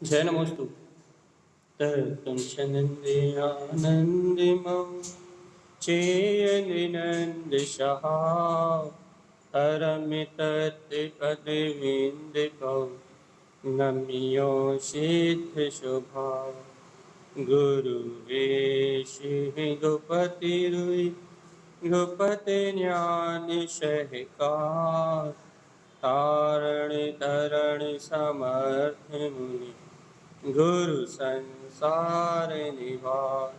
जय नमोस्तु। तर्तं शनन्द्यानन्दिमं चेयनृनन्दशः हरमितत्पदविन्दकं नम्यो सिद्धशुभा गुरुवेशिः गोपतिरुयि गोपते ज्ञानशहकार तारण तरण समर्थ मुनि गुरु संसार निवार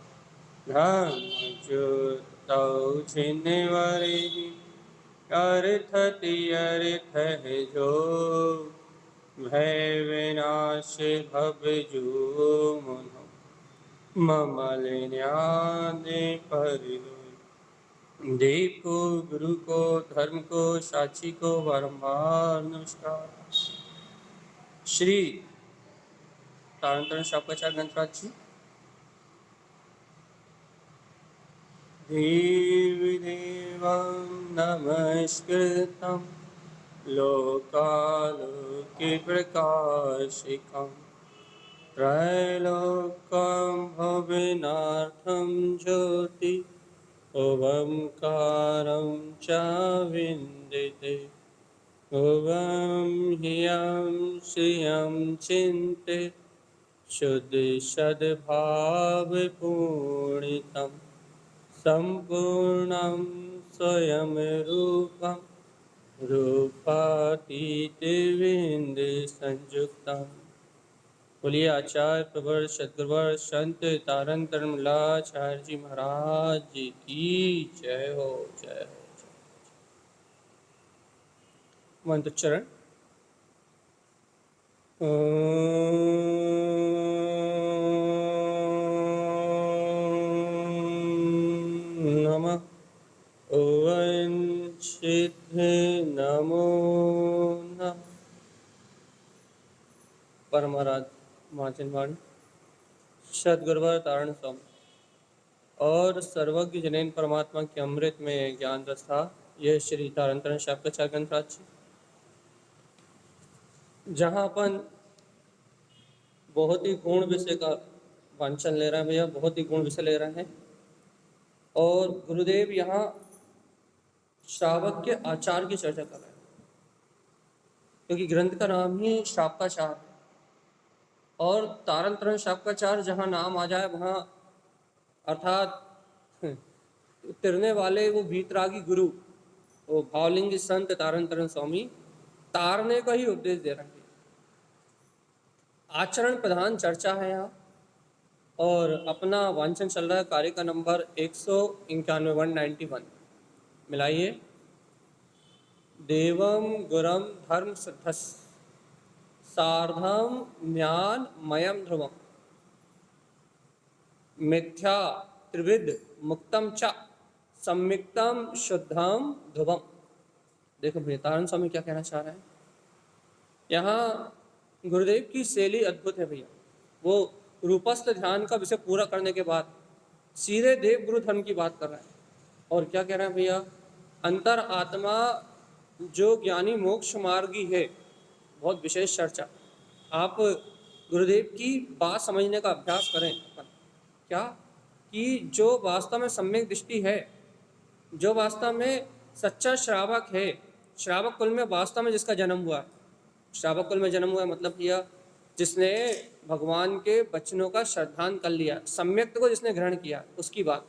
ब्रह्मच्युतौ छिन्नवरहि अर्थति अर्थ है जो भय विनाश भव जो मनो ममल न्यादे पर देव को गुरु को धर्म को साक्षी को बारंबार नमस्कार। श्री तारंतरण शापकाचार्य ग्रंथराज जी। देवदेवं नमस्कृतं लोकालोकप्रकाशिकं त्रैलोक्यं भुवनार्थं ज्योति ओंकारं च विन्दते ओं ह्रियं श्रियं चिन्ते शुद्ध सद्भावपूर्णितं संपूर्णं स्वयं रूपं रूपातीतविंद संयुक्तम्। बोलिए आचार्य प्रवर सद्गुरुवर संत तारन तरणमूलाचार्य जी महाराज जी की जय हो, जय हो, जय। मंत्रोच्चारण। नमः ओं सिद्धे नमो नमः। परमाराध्य महाजनवाणी सद्गुरुवर तारण स्वामी और सर्वज्ञ जनैन परमात्मा के अमृत में ज्ञान रसा यह श्री तारंतरण शापकाचार्य ग्रंथराज जी, जहाँ अपन बहुत ही गुण विषय का वांछन ले रहे हैं भैया, बहुत ही गुण विषय ले रहे हैं। और गुरुदेव यहाँ श्रावक के आचार की चर्चा कर रहे हैं, क्योंकि ग्रंथ का नाम ही शापकाचार है। और तारंतरण शापकाचार जहाँ नाम आ जाए वहाँ अर्थात तिरने वाले वो वीतरागी गुरु, वो भावलिंगी संत तारंतरण स्वामी तारने का ही उपदेश दे रहे हैं। आचरण प्रधान चर्चा है यहाँ। और अपना वांछन चल रहा है कार्य का नंबर 191 मिलाइए। देवम गुरम धर्म सिद्धस सार्धम ज्ञान मयम ध्रुवम मिथ्या त्रिविद मुक्तम च सम्मिक्तम शुद्धम ध्रुवम। देखो भैया तारण स्वामी क्या कहना चाह रहे हैं यहाँ। गुरुदेव की शैली अद्भुत है भैया। वो रूपस्थ ध्यान का विषय पूरा करने के बाद सीधे देव गुरु धर्म की बात कर रहे हैं। और क्या कह रहे हैं भैया, अंतर आत्मा जो ज्ञानी मोक्ष मार्गी है, बहुत विशेष चर्चा। आप गुरुदेव की बात समझने का अभ्यास करें। क्या कि जो वास्तव में सम्यक दृष्टि है, जो वास्तव में सच्चा श्रावक है, श्रावक कुल में वास्तव में जिसका जन्म हुआ है, श्रावक कुल में जन्म हुआ है मतलब भैया जिसने भगवान के वचनों का श्रद्धान कर लिया, सम्यक्त को जिसने ग्रहण किया, उसकी बात।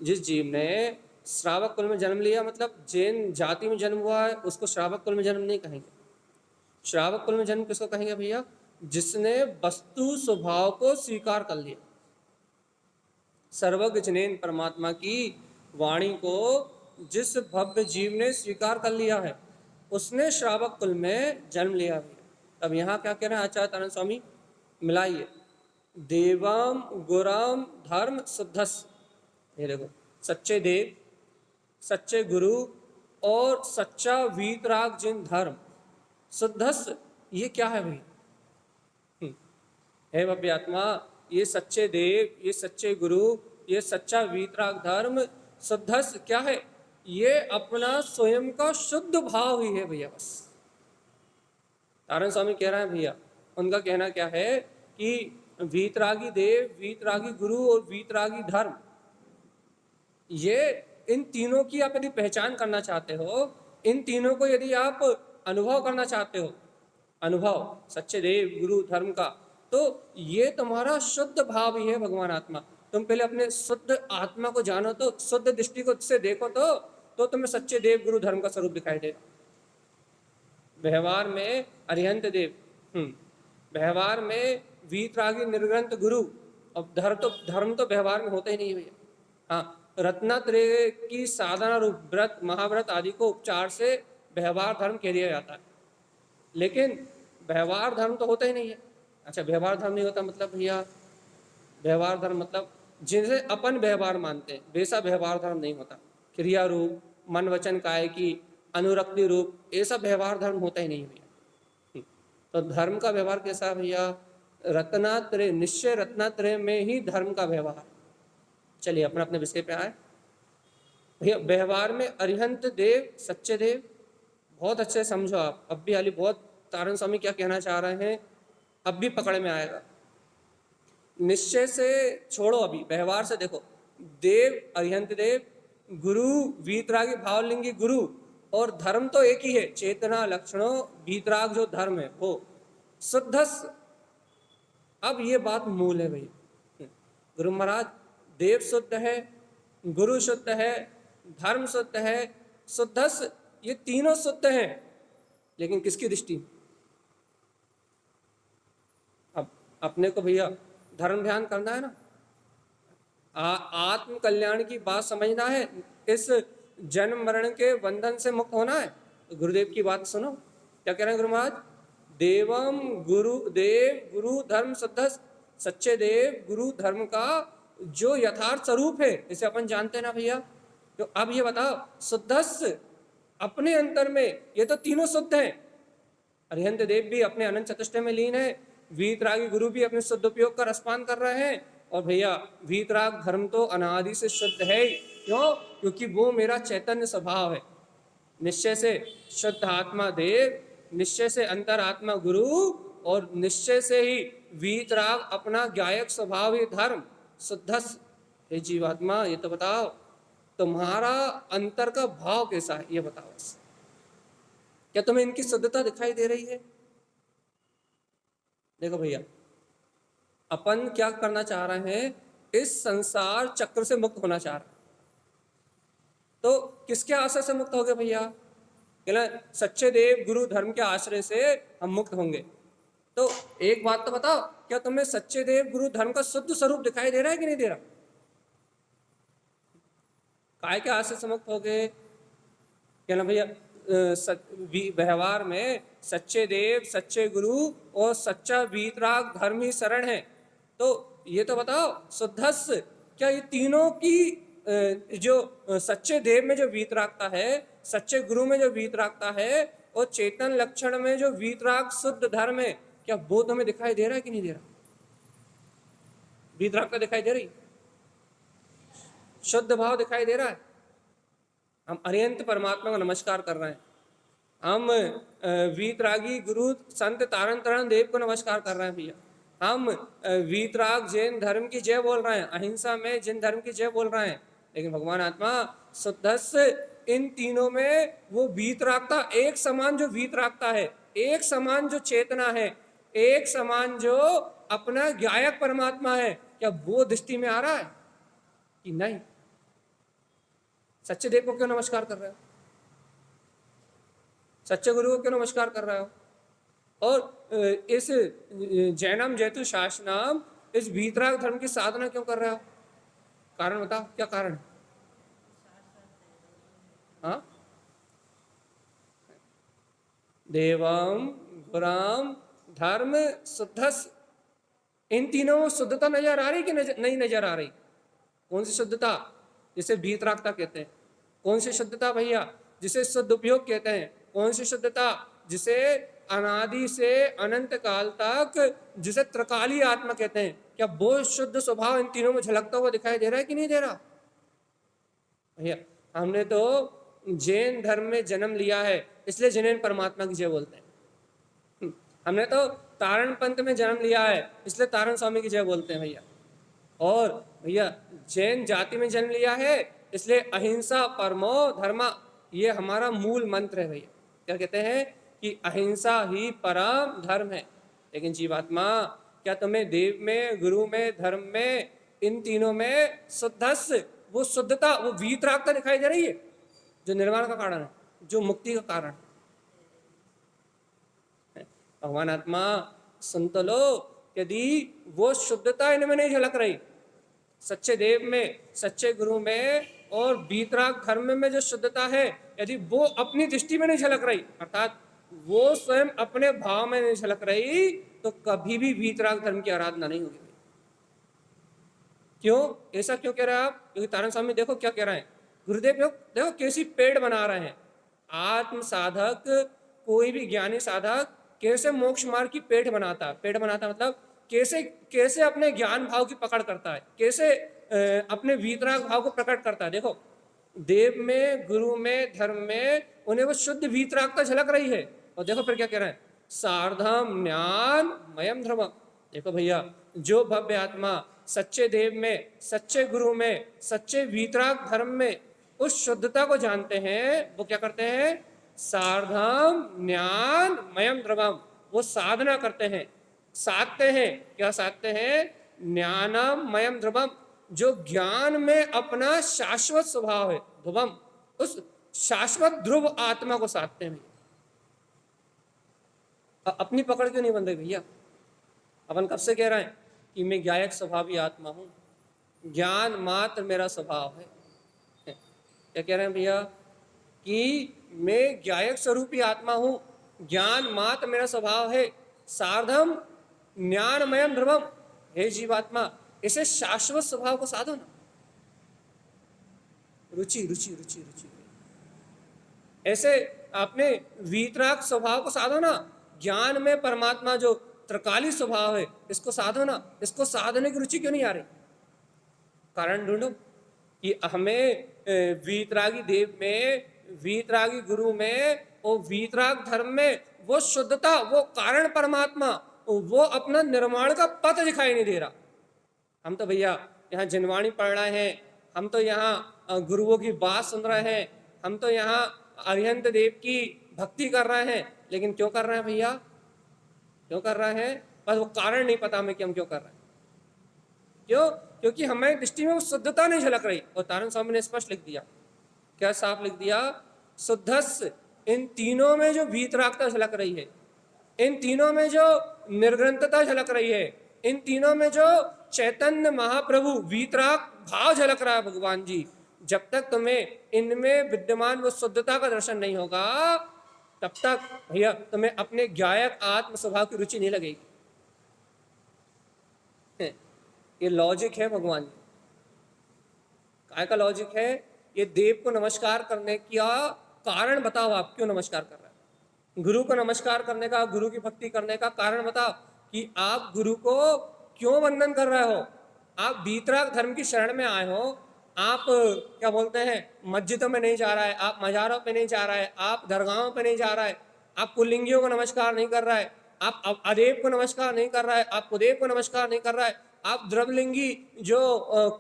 जिस जीव ने श्रावक कुल में जन्म लिया मतलब जैन जाति में जन्म हुआ है, उसको श्रावक कुल में जन्म नहीं कहेंगे। श्रावक कुल में जन्म किसको कहेंगे भैया, जिसने वस्तु स्वभाव को स्वीकार कर लिया। सर्वज्ञ जनेन परमात्मा की वाणी को जिस भव्य जीव ने स्वीकार कर लिया है, उसने श्रावक कुल में जन्म लिया है। अब यहाँ क्या कह रहे हैं आचार्य तारण स्वामी, मिलाइए। देवम गुरम धर्म शुद्धस, ये देखो सच्चे देव, सच्चे गुरु और सच्चा वीतराग जिन धर्म, शुद्धस ये क्या है भाई, हे भव्य आत्मा, ये सच्चे देव, ये सच्चे गुरु, ये सच्चा वीतराग धर्म शुद्धस क्या है, ये अपना स्वयं का शुद्ध भाव ही है भैया। बस तारण स्वामी कह रहे हैं भैया, उनका कहना क्या है कि वीतरागी देव, वीतरागी गुरु और वीतरागी धर्म, ये इन तीनों की आप यदि पहचान करना चाहते हो, इन तीनों को यदि आप अनुभव करना चाहते हो, अनुभव सच्चे देव गुरु धर्म का, तो ये तुम्हारा शुद्ध भाव ही है भगवान आत्मा। तुम पहले अपने शुद्ध आत्मा को जानो, तो शुद्ध दृष्टि को से देखो, तो तुम्हें सच्चे देव गुरु धर्म का स्वरूप दिखाई देगा। व्यवहार में अरिहंत देव, व्यवहार में वीतरागी निर्ग्रंथ गुरु, अब धर्म तो व्यवहार में होता ही नहीं भैया। हाँ, रत्नात्रय की साधना रूप व्रत, महाव्रत आदि को उपचार से व्यवहार धर्म कह दिया जाता है, लेकिन व्यवहार धर्म तो होता ही नहीं है। अच्छा, व्यवहार धर्म नहीं होता मतलब भैया, व्यवहार धर्म मतलब जिसे अपन व्यवहार मानते हैं वैसा व्यवहार धर्म नहीं होता। क्रिया रूप, मन वचन काय की अनुरक्ति रूप, ये सब व्यवहार धर्म होता ही नहीं भैया। तो धर्म का व्यवहार कैसा है भैया? रत्नात्रय, निश्चय रत्नात्रय में ही धर्म का व्यवहार। चलिए अपने अपने विषय पे आए भैया। व्यवहार में अरिहंत देव, सच्चे देव, बहुत अच्छे समझो आप। अब भी हाली बहुत तारण स्वामी क्या कहना चाह रहे हैं अब भी पकड़ में आएगा। निश्चय से छोड़ो, अभी व्यवहार से देखो। देव अरिहंत देव, गुरु वीतरागी भावलिंगी गुरु, और धर्म तो एक ही है, चेतना लक्षणों वीतराग जो धर्म है वो शुद्धस। अब ये बात मूल है भैया। गुरु महाराज, देव शुद्ध है, गुरु शुद्ध है, धर्म शुद्ध है, शुद्धस, ये तीनों शुद्ध हैं, लेकिन किसकी दृष्टि? अब अपने को भैया धर्म ध्यान करना है ना, आत्म कल्याण की बात समझना है, इस जन्म मरण के बंधन से मुक्त होना है। तो गुरुदेव की बात सुनो, क्या कह रहे हैं गुरु महाराज? देवम गुरु देव गुरु धर्म शुद्धस, सच्चे देव गुरु धर्म का जो यथार्थ स्वरूप है, इसे अपन जानते हैं ना भैया। तो अब ये बताओ, शुद्धस अपने अंतर में ये तो तीनों शुद्ध हैं। अरिहंत देव भी अपने अनंत चतुष्टय में लीन है, वीतरागी गुरु भी अपने शुद्ध उपयोग का रसपान कर रहे हैं, और भैया वीतराग धर्म तो अनादि से शुद्ध है। क्यों? क्योंकि वो मेरा चैतन्य स्वभाव है। निश्चय से शुद्ध आत्मा देव, निश्चय से अंतर आत्मा गुरु, और निश्चय से ही वीतराग अपना गायक स्वभाव ही धर्म शुद्धस। हे जीवात्मा, ये तो बताओ तुम्हारा अंतर का भाव कैसा है, ये बताओ। क्या तुम्हें इनकी शुद्धता दिखाई दे रही है? देखो भैया, अपन क्या करना चाह रहे हैं, इस संसार चक्र से मुक्त होना चाह रहे हैं। तो किसके आश्रय से मुक्त होंगे भैया? कहना सच्चे देव गुरु धर्म के आश्रय से हम मुक्त होंगे। तो एक बात तो बताओ, क्या तुम्हें सच्चे देव गुरु धर्म का शुद्ध स्वरूप दिखाई दे रहा है कि नहीं दे रहा? काय के आश्रय से मुक्त हो गए? कहना भैया व्यवहार में सच्चे देव, सच्चे गुरु और सच्चा वीतराग धर्म ही शरण है। तो ये तो बताओ शुद्धस, क्या ये तीनों की जो सच्चे देव में जो वीतरागता है, सच्चे गुरु में जो वीतरागता है, और चेतन लक्षण में जो वीतराग शुद्ध धर्म है, क्या वो तुम्हें दिखाई दे रहा है कि नहीं दे रहा? वीतरागता दिखाई दे रही, शुद्ध भाव दिखाई दे रहा है। हम अरिहंत परमात्मा को नमस्कार कर रहे हैं, हम वीतरागी गुरु संत तारण तरण देव को नमस्कार कर रहे हैं भैया, हम वीतराग जैन धर्म की जय बोल रहे हैं, अहिंसा में जैन धर्म की जय बोल रहे हैं, लेकिन भगवान आत्मा शुद्धस, इन तीनों में वो वीतरागता एक समान, जो वीतरागता है, एक समान जो चेतना है, एक समान जो अपना गायक परमात्मा है, क्या वो दृष्टि में आ रहा है कि नहीं? सच्चे देव को क्यों नमस्कार कर रहे हो? सच्चे गुरु को क्यों नमस्कार कर रहे हो? और इस जैनम जैतु शासनम, इस वीतराग धर्म की साधना क्यों कर रहे हो? कारण बताओ, क्या कारण है? हाँ, देवम गुराम धर्म शुद्धस, इन तीनों में शुद्धता नजर आ रही कि नहीं नजर आ रही? कौन सी शुद्धता? जिसे वीतरागता कहते हैं। कौन सी शुद्धता भैया? जिसे शुद्ध उपयोग कहते हैं। कौन सी शुद्धता? जिसे अनादि से अनंत काल तक, जिसे त्रिकाली आत्मा कहते हैं। क्या वो शुद्ध स्वभाव इन तीनों में झलकता हुआ दिखाई दे रहा है कि नहीं दे रहा भैया? हमने तो जैन धर्म में जन्म लिया है, इसलिए जैन परमात्मा की जय बोलते हैं। हमने तो तारण पंथ में जन्म लिया है इसलिए तारण स्वामी की जय बोलते हैं भैया। और भैया जैन जाति में जन्म लिया है इसलिए अहिंसा परमो धर्मा, ये हमारा मूल मंत्र है भैया। क्या कहते हैं कि अहिंसा ही परम धर्म है। लेकिन जीवात्मा, क्या तुम्हें देव में, गुरु में, धर्म में, इन तीनों में शुद्धस्य, वो शुद्धता, वो वीतरागता दिखाई दे रही है जो निर्वाण का कारण है, जो मुक्ति का कारण है? भगवान आत्मा सुन तो लो, यदि वो शुद्धता इनमें नहीं झलक रही, सच्चे देव में, सच्चे गुरु में और वीतराग धर्म में जो शुद्धता है, यदि वो अपनी दृष्टि में नहीं झलक रही, अर्थात वो स्वयं अपने भाव में नहीं झलक रही, तो कभी भी वीतराग धर्म की आराधना नहीं होगी। क्यों ऐसा क्यों कह रहे हैं आप? क्योंकि तारण स्वामी देखो क्या कह रहे हैं, गुरुदेव देखो कैसी पेड़ बना रहे हैं। आत्म साधक, कोई भी ज्ञानी साधक कैसे मोक्ष मार्ग की पेड़ बनाता, पेड़ बनाता मतलब कैसे कैसे अपने ज्ञान भाव की पकड़ करता है, कैसे अपने वीतराग भाव को प्रकट करता है। देखो देव में, गुरु में, धर्म में उन्हें वो शुद्ध वीतरागता झलक रही है। और देखो फिर क्या कह रहे हैं, सार्धम ज्ञान मयम धर्म। देखो भैया, जो भव्य आत्मा सच्चे देव में, सच्चे गुरु में, सच्चे वीतराग धर्म में उस शुद्धता को जानते हैं, वो क्या करते हैं, सार्धम ज्ञान मयम द्रवम, वो साधना करते हैं, साधते हैं। क्या साधते हैं? ज्ञानम मयम ध्रुवम, जो ज्ञान में अपना शाश्वत स्वभाव है, ध्रुवम, उस शाश्वत ध्रुव आत्मा को साधते हैं। अपनी पकड़ क्यों नहीं बन रही भैया? अपन कब से कह रहे हैं कि मैं ज्ञायक स्वभावी आत्मा हूं, ज्ञान मात्र मेरा स्वभाव है। क्या कह रहे हैं भैया कि मैं ज्ञायक स्वरूपी आत्मा हूं, ज्ञान मात्र मेरा स्वभाव है, सार्धम ज्ञानमयम ध्रुवम। हे जीवात्मा, इसे शाश्वत स्वभाव को साधो ना, रुचि रुचि रुचि रुचि, ऐसे अपने वीतराग स्वभाव को साधो ना, ज्ञान में परमात्मा जो त्रिकाली स्वभाव है इसको साधो ना। इसको साधने की रुचि क्यों नहीं आ रही? कारण ढूंढो कि हमें वीतरागी देव में, वीतरागी गुरु में और वीतराग धर्म में वो शुद्धता, वो कारण परमात्मा, वो अपना निर्माण का पथ दिखाई नहीं दे रहा। हम तो भैया यहाँ जिनवाणी पढ़ रहे हैं, हम तो यहाँ गुरुओं की बात सुन रहे हैं, हम तो यहाँ अरिहंत देव की भक्ति कर रहे हैं, लेकिन क्यों कर रहे हैं भैया? क्यों कर रहे हैं? बस वो कारण नहीं पता हमें कि हम क्यों कर रहे हैं। क्यों? क्योंकि हमारी दृष्टि में वो शुद्धता नहीं झलक रही। और तारण स्वामी ने स्पष्ट लिख दिया, क्या साफ लिख दिया, शुद्धस्य, इन तीनों में जो वीतरागता झलक रही है, इन तीनों में जो निर्ग्रंथता झलक रही है, इन तीनों में जो चैतन्य महाप्रभु वीतराग भाव झलक रहा है भगवान जी, जब तक तुम्हें इनमें विद्यमान वो शुद्धता का दर्शन नहीं होगा, तब तक भैया तुम्हें अपने ज्ञायक आत्म स्वभाव की रुचि नहीं लगेगी। ये लॉजिक है भगवान जी। काय का लॉजिक है? ये देव को नमस्कार करने का कारण बताओ, आप क्यों नमस्कार कर रहे हैं? गुरु को नमस्कार करने का, गुरु की भक्ति करने का कारण बताओ कि आप गुरु को क्यों वंदन कर रहे हो। आप वीतराग धर्म की शरण में आए हो, आप क्या बोलते हैं, मस्जिदों में नहीं जा रहा है, आप मजारों पे नहीं जा रहा है, आप दरगाहों पे नहीं जा रहा है, आप कुलिंगियों को नमस्कार नहीं कर रहा है, आप अदेव को नमस्कार नहीं कर रहा है, आप कुदेव को नमस्कार नहीं कर रहा है, आप द्रवलिंगी जो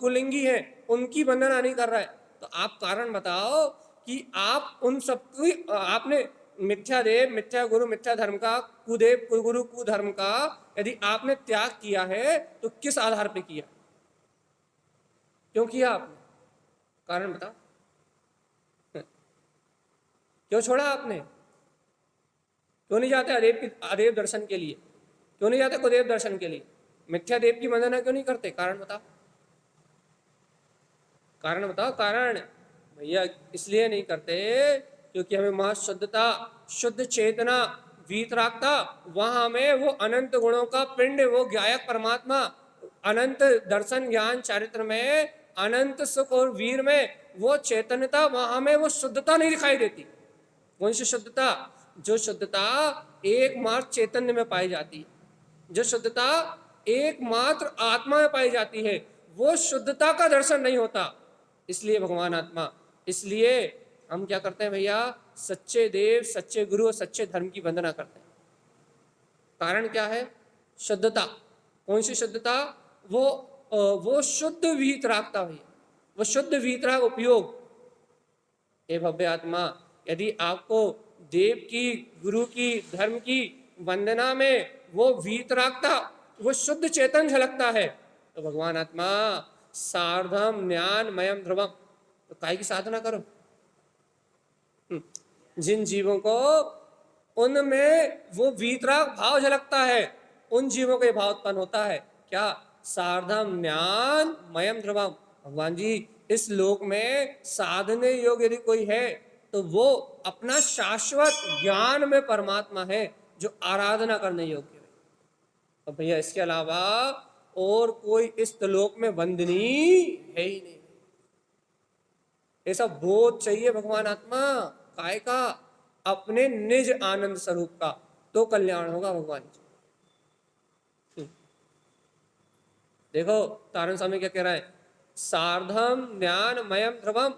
कुलिंगी हैं उनकी वंदना नहीं कर रहा है। तो आप कारण बताओ कि आप उन सबकी, आपने मिथ्या देव, मिथ्या गुरु, मिथ्या धर्म का, कुदेव कुगुरु कुधर्म का यदि आपने त्याग किया है तो किस आधार पे किया, क्यों किया आपने? कारण बताओ, क्यों छोड़ा आपने? क्यों नहीं जाते अदेव दर्शन के लिए? क्यों नहीं जाते कुदेव दर्शन के लिए? मिथ्या देव की वंदना क्यों नहीं करते? कारण बताओ, कारण बताओ। कारण भैया इसलिए नहीं करते क्योंकि हमें महाशुद्धता, शुद्ध चेतना, वीतरागता, वहां हमें वो अनंत गुणों का पिंड, वो ज्ञायक परमात्मा, अनंत दर्शन ज्ञान चारित्र में, अनंत सुख और वीर में वो चैतन्यता, वहां हमें वो शुद्धता नहीं दिखाई देती। कौन सी शुद्धता? जो शुद्धता एकमात्र चैतन्य में पाई जाती है, जो शुद्धता एकमात्र आत्मा में पाई जाती है, वो शुद्धता का दर्शन नहीं होता। इसलिए भगवान आत्मा, इसलिए हम क्या करते हैं भैया, सच्चे देव, सच्चे गुरु और सच्चे धर्म की वंदना करते हैं। कारण क्या है? शुद्धता। कौन सी शुद्धता? वो शुद्ध वीतरागता भैया, वो शुद्ध वीतराग उपयोग। हे भव्य आत्मा, यदि आपको देव की, गुरु की, धर्म की वंदना में वो वीतरागता, वो शुद्ध चेतन झलकता है, तो भगवान आत्मा सार्धम ज्ञान मयम ध्रुवम, तो काय की साधना करो। जिन जीवों को उनमें वो वीतराग भाव झलकता है, उन जीवों को ये भाव उत्पन्न होता है क्या? सार्धम ज्ञान मयम ध्रुवम। भगवान जी, इस लोक में साधने योग्य यदि कोई है तो वो अपना शाश्वत ज्ञान में परमात्मा है, जो आराधना करने योग्य है। तो भैया इसके अलावा और कोई इस लोक में वंदनीय है ही नहीं। ऐसा बोध चाहिए भगवान आत्मा, काय का? अपने निज आनंद स्वरूप का, तो कल्याण होगा भगवान जी। देखो तारण स्वामी क्या कह रहा है? सार्धम ज्ञान मयम ध्रुवम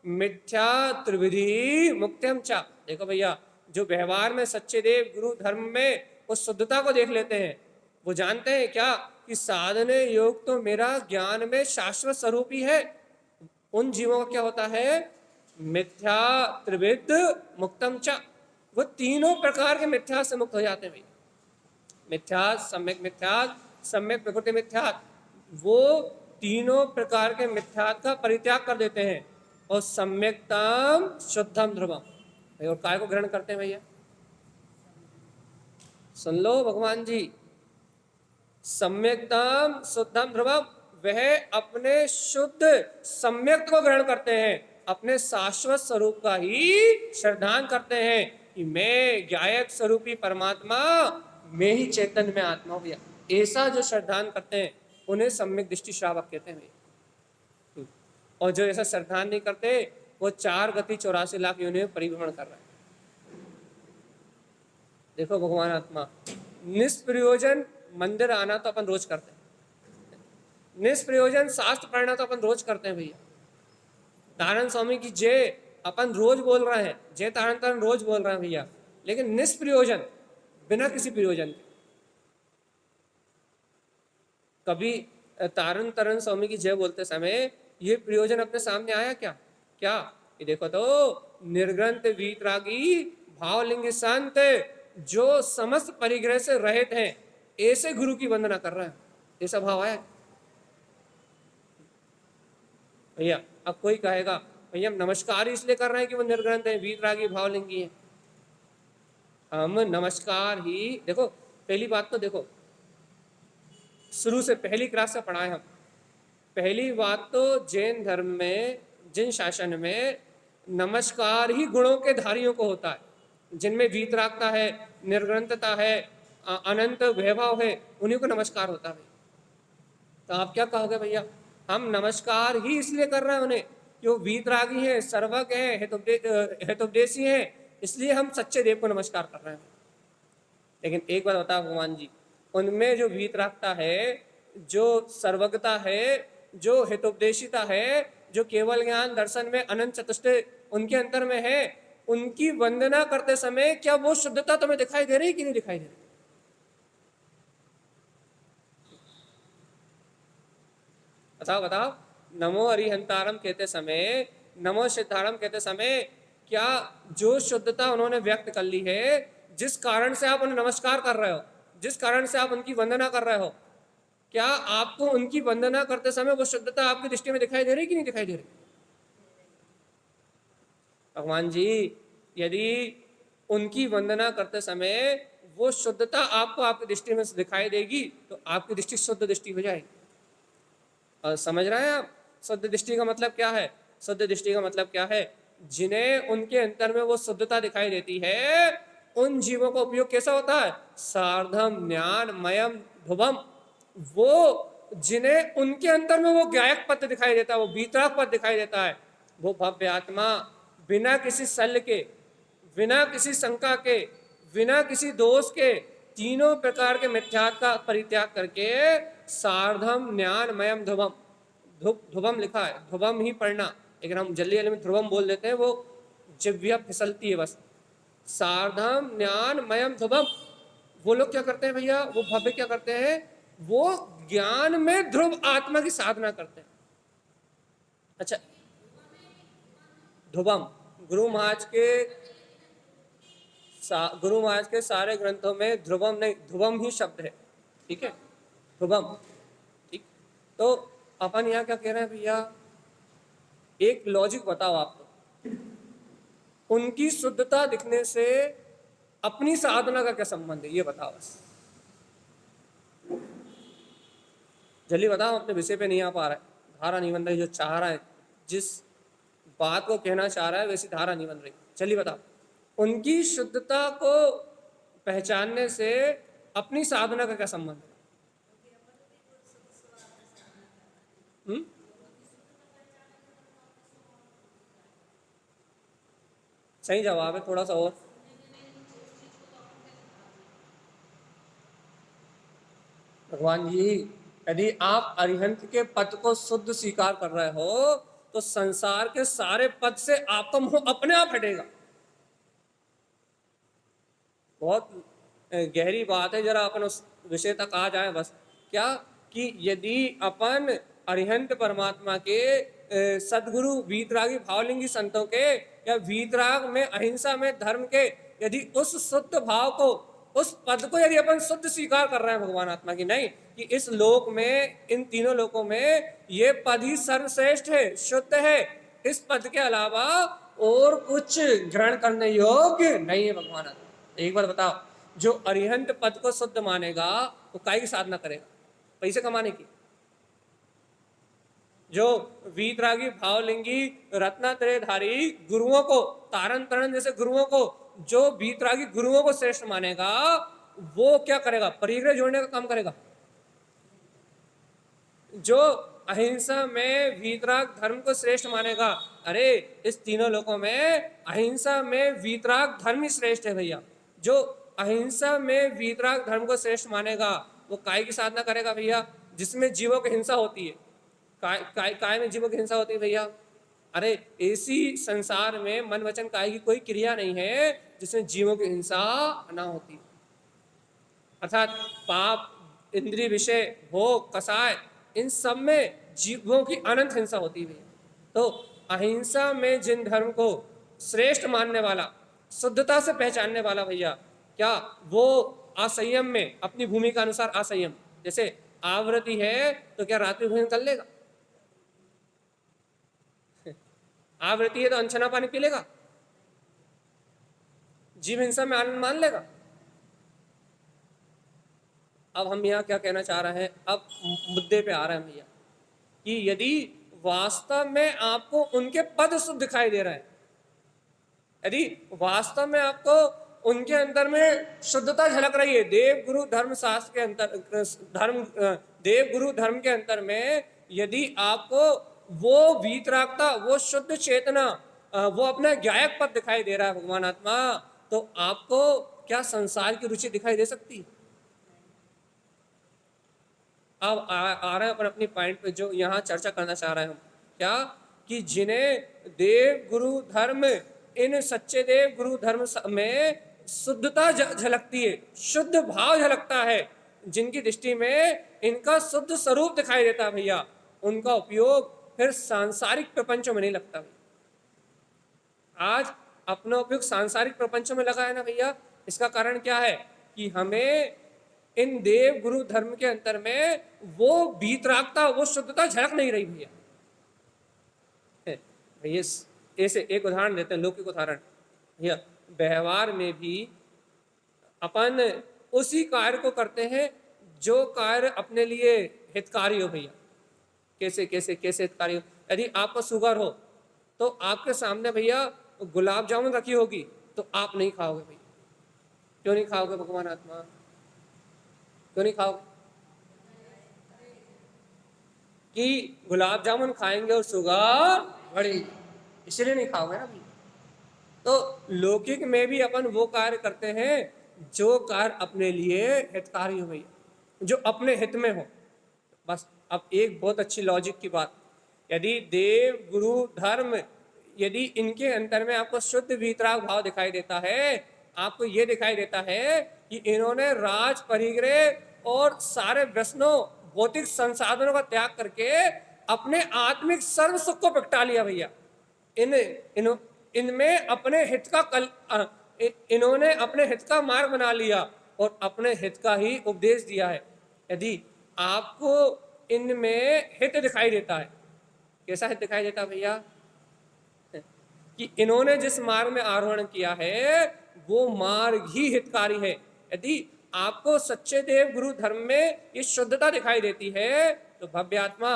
मिथ्या त्रिविधि मुक्त्यम चा। देखो भैया, जो व्यवहार में सच्चे देव गुरु धर्म में उस शुद्धता को देख लेते हैं, वो जानते हैं क्या कि साधने योग तो मेरा ज्ञान में शाश्वत स्वरूप ही है। उन जीवों का क्या होता है? मिथ्या त्रिविध मुक्तम च, वो तीनों प्रकार के मिथ्या से मुक्त हो जाते हैं। मिथ्या, सम्यक प्रकृति मिथ्या, वो तीनों प्रकार के मिथ्या का परित्याग कर देते हैं और सम्यक्तम शुद्धम ध्रुवम। और काय को ग्रहण करते हैं भैया? सुन लो भगवान जी, सम्यक्तम शुद्धम ध्रुवम, वह अपने शुद्ध सम्यक को ग्रहण करते हैं, अपने शाश्वत स्वरूप का ही श्रद्धान करते हैं कि मैं ज्ञायक स्वरूपी परमात्मा, मैं ही चैतन्य में आत्मा हूं। ऐसा जो श्रद्धान करते हैं उन्हें सम्यक दृष्टि श्रावक कहते हैं। और जो ऐसा श्रद्धान नहीं करते वो 4 गति 84 लाख योनियों में परिभ्रमण कर रहे हैं। देखो भगवान आत्मा, निष्प्रयोजन मंदिर आना तो अपन रोज करते हैं, निष्प्रयोजन शास्त्र पढ़ना तो अपन रोज करते हैं भैया। तारण स्वामी की जय अपन रोज बोल रहे हैं, जय तारण तारण रोज बोल रहे हैं भैया, लेकिन निष्प्रयोजन, बिना किसी प्रयोजन के। कभी तारण तारण स्वामी की जय बोलते समय ये प्रयोजन अपने सामने आया क्या? क्या ये देखो तो, निर्ग्रंथ वीतरागी भावलिंग संत जो समस्त परिग्रह से रहित हैं, ऐसे गुरु की वंदना कर रहे हैं, ऐसा भाव आया भैया। अब कोई कहेगा भैया हम नमस्कार इसलिए कर रहे हैं कि वो निर्ग्रंथ है, वीतरागी भावलिंगी है। हम नमस्कार ही, देखो पहली बात तो देखो, शुरू से पहली क्लास से पढ़ाए हम, पहली बात तो जैन धर्म में, जिन शासन में नमस्कार ही गुणों के धारियों को होता है, जिनमें वीतरागता है, निर्ग्रंथता है, अनंत वैभव है, उन्हीं को नमस्कार होता है। तो आप क्या कहोगे भैया? हम नमस्कार ही इसलिए कर रहे हैं उन्हें कि वो वीतरागी है, सर्वज्ञ है, हेतुपदेशी है, इसलिए हम सच्चे देव को नमस्कार कर रहे हैं। लेकिन एक बात बताओ भगवान जी, उनमें जो वीतरागता है, जो सर्वज्ञता है, जो हेतुपदेशिता है, जो केवल ज्ञान दर्शन में अनंत चतुष्टय उनके अंतर में है, उनकी वंदना करते समय क्या वो शुद्धता तुम्हें दिखाई दे रही कि नहीं दिखाई दे रही? बताओ बताओ। नमो अरिहंतारम कहते समय, नमो सिद्धारम कहते समय, क्या जो शुद्धता उन्होंने व्यक्त कर ली है, जिस कारण से आप उन्हें नमस्कार कर रहे हो, जिस कारण से आप उनकी वंदना कर रहे हो, क्या आपको उनकी वंदना करते समय वो शुद्धता आपकी दृष्टि में दिखाई दे रही कि नहीं दिखाई दे रही? भगवान जी, यदि उनकी वंदना करते समय वो शुद्धता आपको आपकी दृष्टि में दिखाई देगी तो आपकी दृष्टि शुद्ध दृष्टि हो जाएगी। और समझ रहे हैं आप शुद्ध दृष्टि का मतलब क्या है? शुद्ध दृष्टि का मतलब क्या है? जिन्हें उनके अंतर में वो शुद्धता दिखाई देती है, उन जीवों का उपयोग कैसा होता है? सार्धम ज्ञान मयम ध्रुवम। वो जिन्हें उनके अंतर में वो गायक पद दिखाई देता है, वो वीतराग पद दिखाई देता है, वो भव्य आत्मा बिना किसी शल्य के, बिना किसी शंका के, बिना किसी दोष के, तीनों प्रकार के मिथ्यात्व का परित्याग करके सार्धम ज्ञान मयम ध्रुवम, ध्रुवम लिखा है, ध्रुवम ही पढ़ना, लेकिन हम जल्दी जल्दी में ध्रुवम बोल देते हैं, वो जिह्वा फिसलती है बस। सार्धम ज्ञान मयम ध्रुवम, वो लोग क्या करते हैं भैया, वो भव्य क्या करते हैं, वो ज्ञान में ध्रुव आत्मा की साधना करते हैं। अच्छा, ध्रुवम, गुरु महाराज के गुरु महाराज के सारे ग्रंथों में ध्रुवम नहीं, ध्रुवम ही शब्द है, ठीक है, ध्रुवम, ठीक। तो अपन यहाँ क्या कह रहे हैं भैया, एक लॉजिक बताओ आपको, उनकी शुद्धता दिखने से अपनी साधना का क्या संबंध है, ये बताओ बस, जल्दी बताओ, अपने विषय पे नहीं आ पा रहा है, धारा नहीं बन रही, जो चाह रहा है, जिस बात को कहना चाह रहा है वैसी धारा नहीं बन रही, चलिए बताओ, उनकी शुद्धता को पहचानने से अपनी साधना का क्या संबंध है? सही जवाब है, थोड़ा सा और। भगवान जी, यदि आप अरिहंत के पद को शुद्ध स्वीकार कर रहे हो तो संसार के सारे पद से आपका मुंह अपने आप हटेगा। बहुत गहरी बात है, जरा अपन उस विषय तक आ जाए बस। क्या कि यदि अपन अरिहंत परमात्मा के सदगुरु वीतरागी भावलिंगी संतों के या वीतराग में अहिंसा में धर्म के यदि उस शुद्ध भाव को, उस पद को यदि अपन शुद्ध स्वीकार कर रहे हैं भगवान आत्मा की, नहीं कि इस लोक में, इन तीनों लोकों में ये पद ही सर्वश्रेष्ठ है, शुद्ध है, इस पद के अलावा और कुछ ग्रहण करने योग्य नहीं है भगवान आत्मा। एक बार बताओ, जो अरिहंत पद को शुद्ध मानेगा वो काय की साधना करेगा? पैसे कमाने की। जो वीतरागी भावलिंगी रत्नात्रयधारी गुरुओं को, तारण तरण जैसे गुरुओं को, जो वीतरागी गुरुओं को श्रेष्ठ मानेगा वो क्या करेगा? परिग्रह जोड़ने का काम करेगा। जो अहिंसा में वीतराग धर्म को श्रेष्ठ मानेगा, अरे इस तीनों लोकों में अहिंसा में वीतराग धर्म ही श्रेष्ठ है भैया। जो अहिंसा में वीतराग धर्म को श्रेष्ठ मानेगा वो काय की साधना करेगा भैया? जिसमें जीवों की हिंसा होती है। काय में जीवों की हिंसा होती है भैया? अरे ऐसी संसार में मन वचन काय की कोई क्रिया नहीं है जिसमें जीवों की हिंसा ना होती। अर्थात पाप, इंद्रिय विषय, भोग, कसाय, इन सब में जीवों की अनंत हिंसा होती है। तो अहिंसा में जिन धर्म को श्रेष्ठ मानने वाला, शुद्धता से पहचानने वाला भैया, क्या वो असंयम में अपनी भूमिका अनुसार असंयम, जैसे आवृत्ति है तो क्या रात्रि भोजन कर लेगा? आवृत्ति है तो अनछना पानी पी लेगा? जीव हिंसा में आनंद मान लेगा? अब हम यहाँ क्या कहना चाह रहे हैं, अब मुद्दे पे आ रहे हैं भैया, कि यदि वास्तव में आपको उनके पद शुद्ध दिखाई दे रहे हैं, यदि वास्तव में आपको उनके अंदर में शुद्धता झलक रही है, देव गुरु धर्म शास्त्र के अंतर, धर्म देव गुरु धर्म के अंतर में यदि आपको वो वीतरागता, वो शुद्ध चेतना, वो अपना ज्ञायक पद दिखाई दे रहा है भगवान आत्मा, तो आपको क्या संसार की रुचि दिखाई दे सकती है? अब आ रहे हैं अपन अपनी पॉइंट पे, जो यहाँ चर्चा करना चाह रहे हैं हम, क्या कि जिन्हें देव गुरु धर्म, इन सच्चे देव गुरु धर्म में शुद्धता झलकती है, शुद्ध भाव झलकता है, जिनकी दृष्टि में इनका शुद्ध स्वरूप दिखाई देता है भैया, उनका उपयोग फिर सांसारिक प्रपंचों में नहीं लगता। आज अपना उपयोग सांसारिक प्रपंचों में लगा है ना भैया, इसका कारण क्या है कि हमें इन देव गुरु धर्म के अंतर में वो वीतरागता, वो शुद्धता झलक नहीं रही भैया। भैया ऐसे एक उदाहरण देते हैं, लौकिक उदाहरण भैया, व्यवहार में भी अपन उसी कार्य को करते हैं जो कार्य अपने लिए हितकारी हो भैया। कैसे कैसे कैसे हितकारी हो? यदि आपको शुगर हो तो आपके सामने भैया गुलाब जामुन रखी होगी तो आप नहीं खाओगे भैया। क्यों नहीं खाओगे भगवान आत्मा? क्यों नहीं खाओगे? कि गुलाब जामुन खाएंगे और शुगर बढ़ेगी, इसलिए नहीं खाओगे ना भैया। तो लौकिक में भी अपन वो कार्य करते हैं जो कार्य अपने लिए हितकारी हो भैया, जो अपने हित में हो बस। अब एक बहुत अच्छी लॉजिक की बात, यदि देव गुरु धर्म, यदि इनके अंतर में आपको शुद्ध वीतराग भाव दिखाई देता है, आपको ये दिखाई देता है कि इन्होंने राज परिग्रह और सारे व्यसनों भौतिक संसाधनों का त्याग करके अपने आत्मिक सर्व सुख को प्रगटा लिया भैया। इनमें अपने हित का इन्होंने अपने हित का मार्ग बना लिया और अपने हित का ही उपदेश दिया है। यदि आपको इनमें हित दिखाई देता है, कैसा हित दिखाई देता है भैया? कि इन्होंने जिस मार्ग में आरोहण किया है वो मार्ग ही हितकारी है। यदि आपको सच्चे देव गुरु धर्म में ये शुद्धता दिखाई देती है तो भव्य आत्मा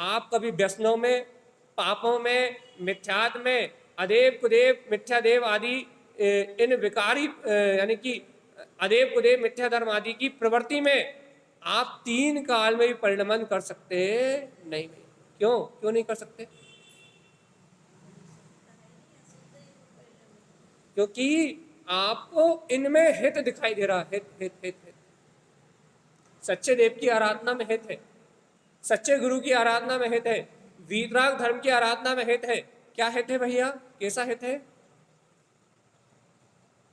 आप कभी व्यसनों में, पापों में, मिथ्यात्व में, अदेव कुदेव मिथ्या देव आदि इन विकारी यानी कि अदेव कुदेव मिथ्या धर्म आदि की प्रवृत्ति में आप 3 काल में भी परिणमन कर सकते नहीं। क्यों नहीं कर सकते? क्योंकि आपको इनमें हित दिखाई दे रहा है। हित सच्चे देव की आराधना में हित है, सच्चे गुरु की आराधना में हित है, वीतराग धर्म की आराधना में हित है। क्या हित है भैया? कैसा हित है?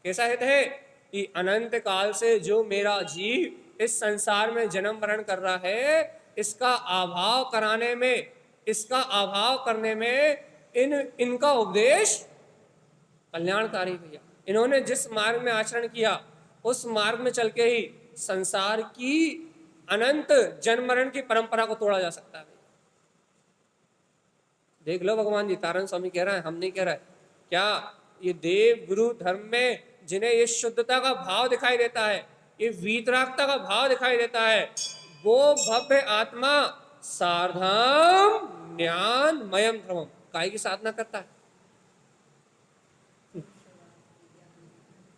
कैसा हित है कि अनंत काल से जो मेरा जीव इस संसार में जन्म मरण कर रहा है, इसका अभाव कराने में, इसका अभाव करने में इनका उपदेश कल्याणकारी भैया। इन्होंने जिस मार्ग में आचरण किया उस मार्ग में चल के ही संसार की अनंत जन्म मरण की परंपरा को तोड़ा जा सकता है। देख लो भगवान जी, तारण स्वामी कह रहा है, हम नहीं कह रहा है। क्या ये देव गुरु धर्म में जिन्हें ये शुद्धता का भाव दिखाई देता है, ये वीतरागता का भाव दिखाई देता है, वो भव्य आत्मा सार्धम ज्ञान मयम ध्रुवम काय की साधना करता है।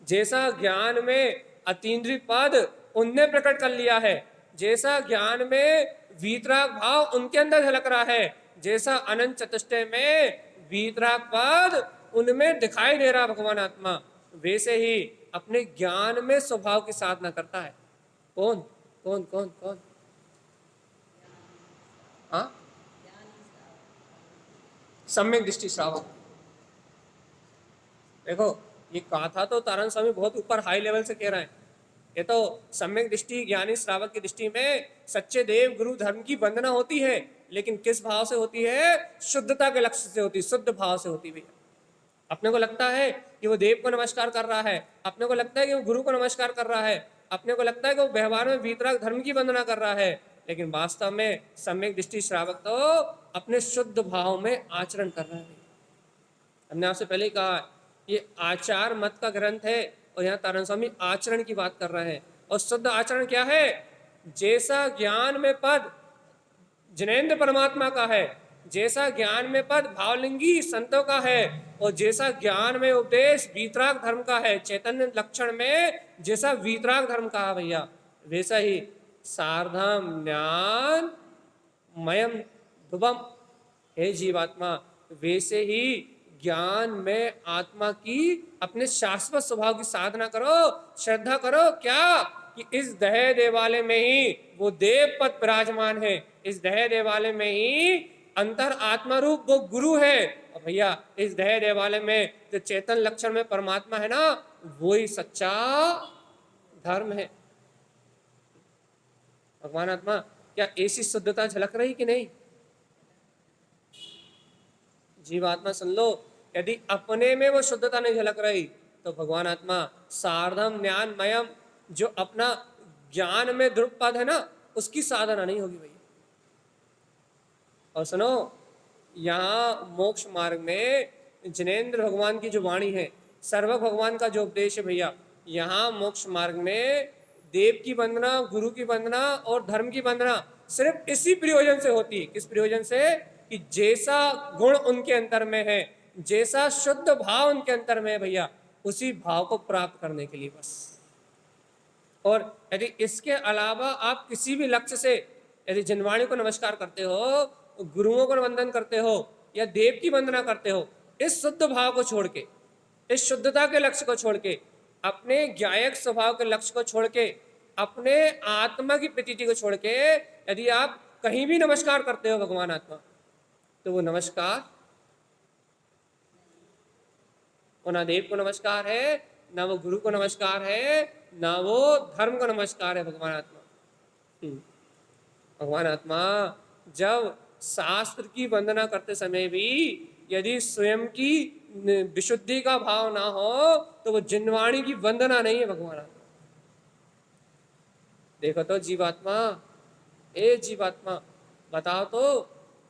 जैसा ज्ञान में अतीन्द्रिय पद उनने प्रकट कर लिया है, जैसा ज्ञान में वीतराग भाव उनके अंदर झलक रहा है, जैसा अनंत चतुष्टय में वीतराग पद उनमें दिखाई दे रहा भगवान आत्मा, वैसे ही अपने ज्ञान में स्वभाव की साधना करता है। कौन कौन कौन कौन? हाँ, सम्यक दृष्टि श्रावक। देखो ये कहा तो तारण स्वामी बहुत ऊपर हाई लेवल से कह रहे हैं। ये तो सम्यक दृष्टि ज्ञानी श्रावक की दृष्टि में सच्चे देव गुरु धर्म की वंदना होती है, लेकिन किस भाव से होती है? शुद्धता के लक्ष्य से होती है, शुद्ध भाव से होती है। अपने को लगता है कि वो देव को नमस्कार कर रहा है, अपने को लगता है कि वो गुरु को नमस्कार कर रहा है, अपने को लगता है कि वो व्यवहार में वीतराग धर्म की वंदना कर रहा है, लेकिन वास्तव में सम्यक दृष्टि श्रावक तो अपने शुद्ध भाव में आचरण कर रहा है। हमने आपसे पहले ही कहा ये आचार मत का ग्रंथ है और यहाँ तारण स्वामी आचरण की बात कर रहे हैं। और शुद्ध आचरण क्या है? जैसा ज्ञान में पद जिनेन्द्र परमात्मा का है, जैसा ज्ञान में पद भावलिंगी संतों का है, और जैसा ज्ञान में उपदेश वीतराग धर्म का है, चैतन्य लक्षण में जैसा वीतराग धर्म का है भैया, वैसा ही सार्धम ज्ञान मयम ध्रुवम हे जीवात्मा, वैसे ही ज्ञान में आत्मा की अपने शाश्वत स्वभाव की साधना करो, श्रद्धा करो। क्या कि इस दहे देवालय में ही वो देव पद विराजमान है, इस दहे देवालय में ही अंतर आत्मा रूप वो गुरु है। और भैया इस दहे देवालय में जो चेतन लक्षण में परमात्मा है ना, वो ही सच्चा धर्म है। भगवान आत्मा क्या ऐसी शुद्धता झलक रही कि नहीं? जीवात्मा सुन लो, यदि अपने में वो शुद्धता नहीं झलक रही तो भगवान आत्मा सार्धम ज्ञान मयम जो अपना ज्ञान में ध्रुव पद है ना, उसकी साधना नहीं होगी भैया। और सुनो, यहाँ मोक्ष मार्ग में जिनेन्द्र भगवान की जो वाणी है, सर्वक भगवान का जो उपदेश है भैया, यहाँ मोक्ष मार्ग में देव की वंदना, गुरु की वंदना और धर्म की वंदना सिर्फ इसी प्रयोजन से होती है। किस प्रयोजन से? कि जैसा गुण उनके अंतर में है, जैसा शुद्ध भाव उनके अंतर में है भैया, उसी भाव को प्राप्त करने के लिए बस। और यदि इसके अलावा आप किसी भी लक्ष्य से यदि जिनवाणी को नमस्कार करते हो, गुरुओं को वंदन करते हो या देव की वंदना करते हो, इस शुद्ध भाव को छोड़ के, इस शुद्धता के लक्ष्य को छोड़ के, अपने ज्ञायक स्वभाव के लक्ष्य को छोड़ के, अपने आत्मा की प्रतीति को छोड़ के यदि आप कहीं भी नमस्कार करते हो भगवान आत्मा, तो वो नमस्कार ना देव को नमस्कार है ना वो गुरु को नमस्कार है, ना वो धर्म को नमस्कार है। भगवान आत्मा, भगवान आत्मा जब शास्त्र की वंदना करते समय भी यदि स्वयं की विशुद्धि का भाव ना हो तो वो जिनवाणी की वंदना नहीं है। भगवान आत्मा देखो तो जीवात्मा, ए जीवात्मा, बताओ तो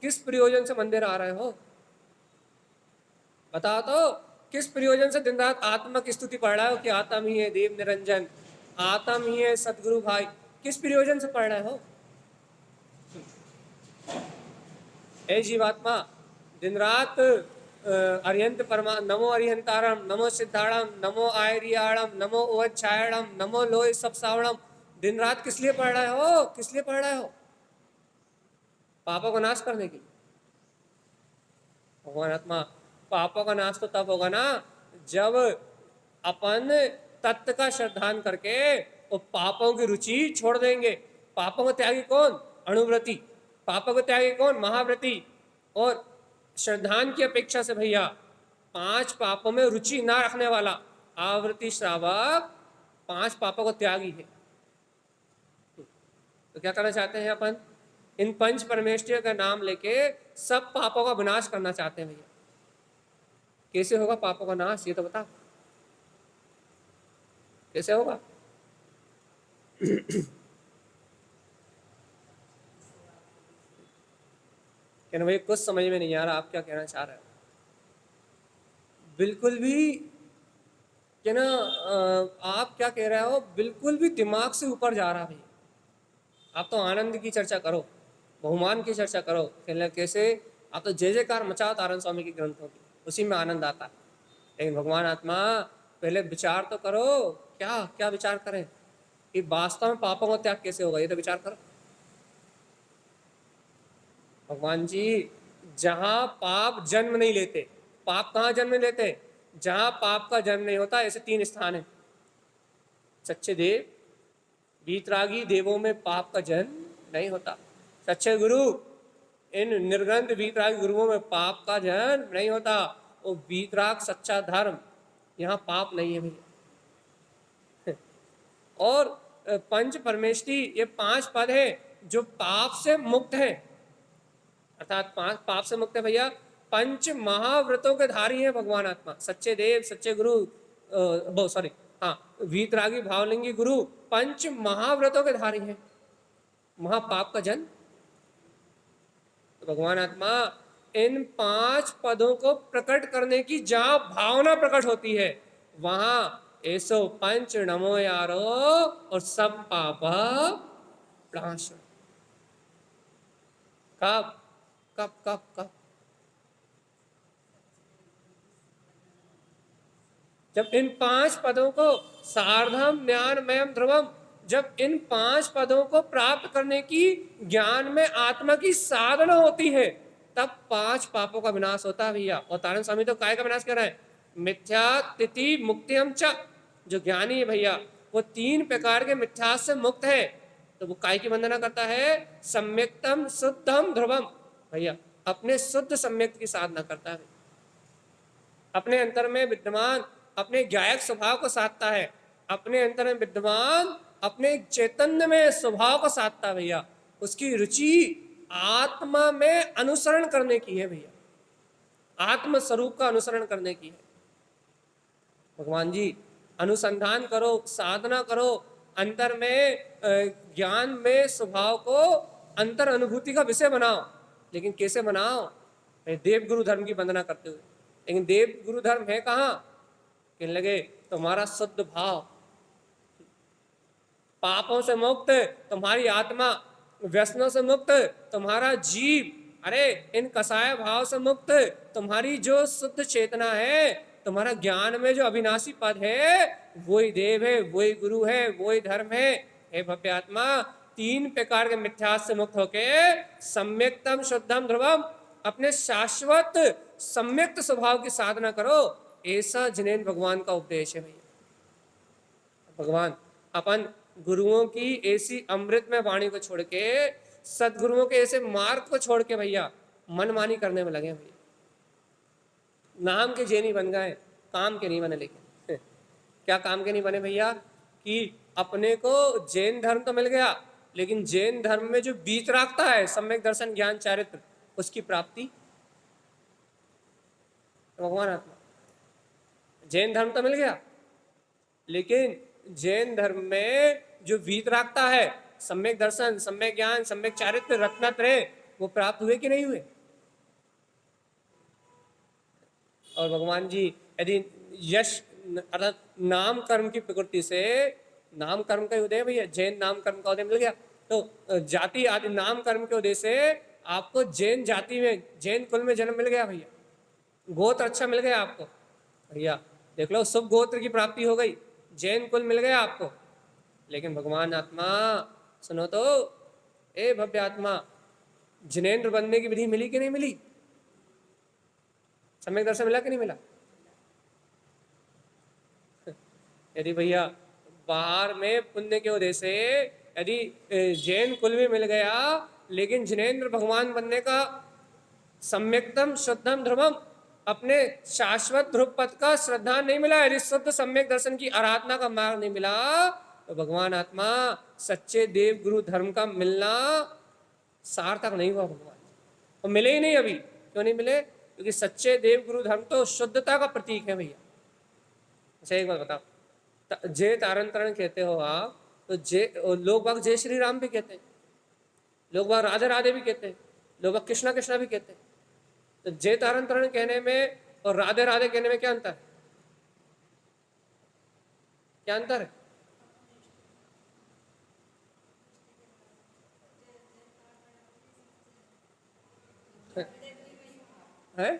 किस प्रयोजन से मंदिर आ रहे हो? बताओ तो किस प्रयोजन से दिन रात आत्मा की स्तुति पढ़ रहे हो कि आत्म ही है देव निरंजन, आत्म ही है सदगुरु भाई? किस प्रयोजन से पढ़ रहे हो? हे जीवात्मा, दिन रात अरिहंत परमा, नमो अरिहंतारम, नमो सिद्धाणम, नमो आयरियाणम, नमो ओच्छायणम, नमो लोय सब सावणम, दिन रात किस लिए पढ़ रहे हो? किस लिए पढ़ रहे हो? पापों का नाश करने के लिए। भगवान आत्मा, पापों का नाश तो तब होगा ना जब अपन तत्व का श्रद्धान करके वो पापों की रुचि छोड़ देंगे। पापों को त्यागी कौन? अणुव्रति। पापों को त्यागी कौन? महाव्रति। और श्रद्धान की अपेक्षा से भैया 5 पापों में रुचि ना रखने वाला आवृत्ति श्रावक 5 पापों को त्यागी है। तो क्या करना चाहते हैं अपन? इन पंच परमेष्ठियों का नाम लेके सब पापों का विनाश करना चाहते हैं भैया। कैसे होगा पापों का नाश, ये तो बता, कैसे होगा? कहना भाई कुछ समझ में नहीं आ रहा, आप क्या कहना चाह रहे हो? बिल्कुल भी क्या ना, आप क्या कह रहे हो बिल्कुल भी दिमाग से ऊपर जा रहा भाई। आप तो आनंद की चर्चा करो, बहुमान की चर्चा करो, कहना कैसे आप तो जय जयकार मचाओ तारण स्वामी के ग्रंथों की, उसी में आनंद आता है। लेकिन भगवान आत्मा पहले विचार तो करो, क्या क्या विचार करें कि वास्तव में पापों का त्याग कैसे होगा, ये तो विचार करो। भगवान जी, जहां पाप जन्म नहीं लेते, पाप कहाँ जन्म लेते? जहां पाप का जन्म नहीं होता, ऐसे 3 स्थान है। सच्चे देव, वीतरागी देवों में पाप का जन्म नहीं होता। सच्चे गुरु, इन निर्गंध वीतरागी गुरुओं में पाप का जन्म नहीं होता। वो वीतराग सच्चा धर्म, यहाँ पाप नहीं है भैया। और पंच परमेष्ठी, ये 5 पद है जो पाप से मुक्त है, अर्थात 5 पाप से मुक्त है भैया। पंच महाव्रतों के धारी है भगवान आत्मा। सच्चे देव, सच्चे गुरु, सॉरी, हाँ, वीतरागी भावलिंगी गुरु पंच महाव्रतों के धारी हैं, महापाप का जन्म। तो भगवान आत्मा इन 5 पदों को प्रकट करने की जहां भावना प्रकट होती है वहां ऐसो पंच नमो यारो और सब पाप प्रणाश। कब कब कब कब? जब इन 5 पदों को सार्धम ज्ञानमयम ध्रुवम, जब इन 5 पदों को प्राप्त करने की ज्ञान में आत्मा की साधना होती है, तब 5 पापों का विनाश होता है भैया। और तारण स्वामी तो काय का विनाश कर रहे हैं? मिथ्या तिथि मुक्तिम च। जो ज्ञानी है भैया वो 3 प्रकार के मिथ्या से मुक्त है, तो वो काय की वंदना करता है? सम्यक्तम शुद्धम ध्रुवम। भैया अपने शुद्ध सम्यक्त की साधना करता है, अपने अंतर में विद्यमान अपने ज्ञायक स्वभाव को साधता है, अपने अंतर में विद्यमान अपने चैतन्य में स्वभाव को साधता है भैया। उसकी रुचि आत्मा में अनुसरण करने की है भैया, आत्म स्वरूप का अनुसरण करने की है। भगवान जी, अनुसंधान करो, साधना करो, अंतर में ज्ञान में स्वभाव को अंतर अनुभूति का विषय बनाओ। लेकिन कैसे बनाओ? देव गुरु धर्म की वंदना करते हुए। लेकिन देव गुरु धर्म है कहाँ? कहने लगे तुम्हारा शुद्ध भाव, पापों से मुक्त तुम्हारी आत्मा, व्यसनों से मुक्त तुम्हारा जीव, अरे इन कसाय भाव से मुक्त तुम्हारी जो शुद्ध चेतना है, तुम्हारा ज्ञान में जो अविनाशी पद है, वही देव है, वही गुरु है, वही धर्म है। हे भव्य आत्मा, 3 प्रकार के मिथ्यास से मुक्त होके सम्यक्तम शुद्धम ध्रुवम अपने शाश्वत सम्यक्त स्वभाव की साधना करो। ऐसा जिनेन्द्र भगवान का उपदेश है भैया। भगवान अपन गुरुओं की ऐसी अमृत में वाणी को छोड़ के, सदगुरुओं के ऐसे मार्ग को छोड़ के भैया मनमानी करने में लगे भैया। नाम के जेनी बन गए, काम के नहीं बने। लेकिन क्या काम के नहीं बने भैया? कि अपने को जैन धर्म तो मिल गया, लेकिन जैन धर्म में जो बीच रखता है सम्यक दर्शन ज्ञान चारित्र, उसकी प्राप्ति भगवान आत्मा। जैन धर्म तो मिल गया, लेकिन जैन धर्म में जो बीच रखता है सम्यक दर्शन, सम्यक ज्ञान, सम्यक चारित्र, रत्नत्रय, वो प्राप्त हुए कि नहीं हुए? और भगवान जी यदि यश अर्थात नाम कर्म की प्रकृति से, नाम कर्म का उदय भैया, जैन नाम कर्म का उदय मिल गया, तो जाति आदि नाम कर्म के उदय से आपको जैन जाति में, जैन कुल में जन्म मिल गया भैया, गोत्र अच्छा मिल गया आपको भैया। देख लो, शुभ गोत्र की प्राप्ति हो गई, जैन कुल मिल गया आपको। लेकिन भगवान आत्मा सुनो तो, ए भव्य आत्मा, जिनेन्द्र बनने की विधि मिली कि नहीं मिली? सम्यक दर्शन मिला कि नहीं मिला? यदि भैया बाहर में पुण्य के उदय से यदि जैन कुल भी मिल गया, लेकिन जिनेन्द्र भगवान बनने का सम्यक्तम शुद्धम ध्रुवम, अपने शाश्वत ध्रुव पद का श्रद्धा नहीं मिला, यदि शुद्ध सम्यक दर्शन की आराधना का मार्ग नहीं मिला, तो भगवान आत्मा सच्चे देव गुरु धर्म का मिलना सार्थक नहीं हुआ भगवान। और मिले ही नहीं अभी। क्यों नहीं मिले? क्योंकि सच्चे देव गुरु धर्म तो शुद्धता का प्रतीक है भैया। अच्छा एक बात बताओ, जय तारण तरण कहते हो आप, तो जय, लोग बाग जय श्री राम भी कहते हैं, लोग बाग राधे राधे भी कहते हैं, लोग बाग कृष्णा कृष्णा भी कहते हैं। तो जय तारण तरण कहने में और राधे राधे कहने में क्या अंतर है? क्या अंतर है? है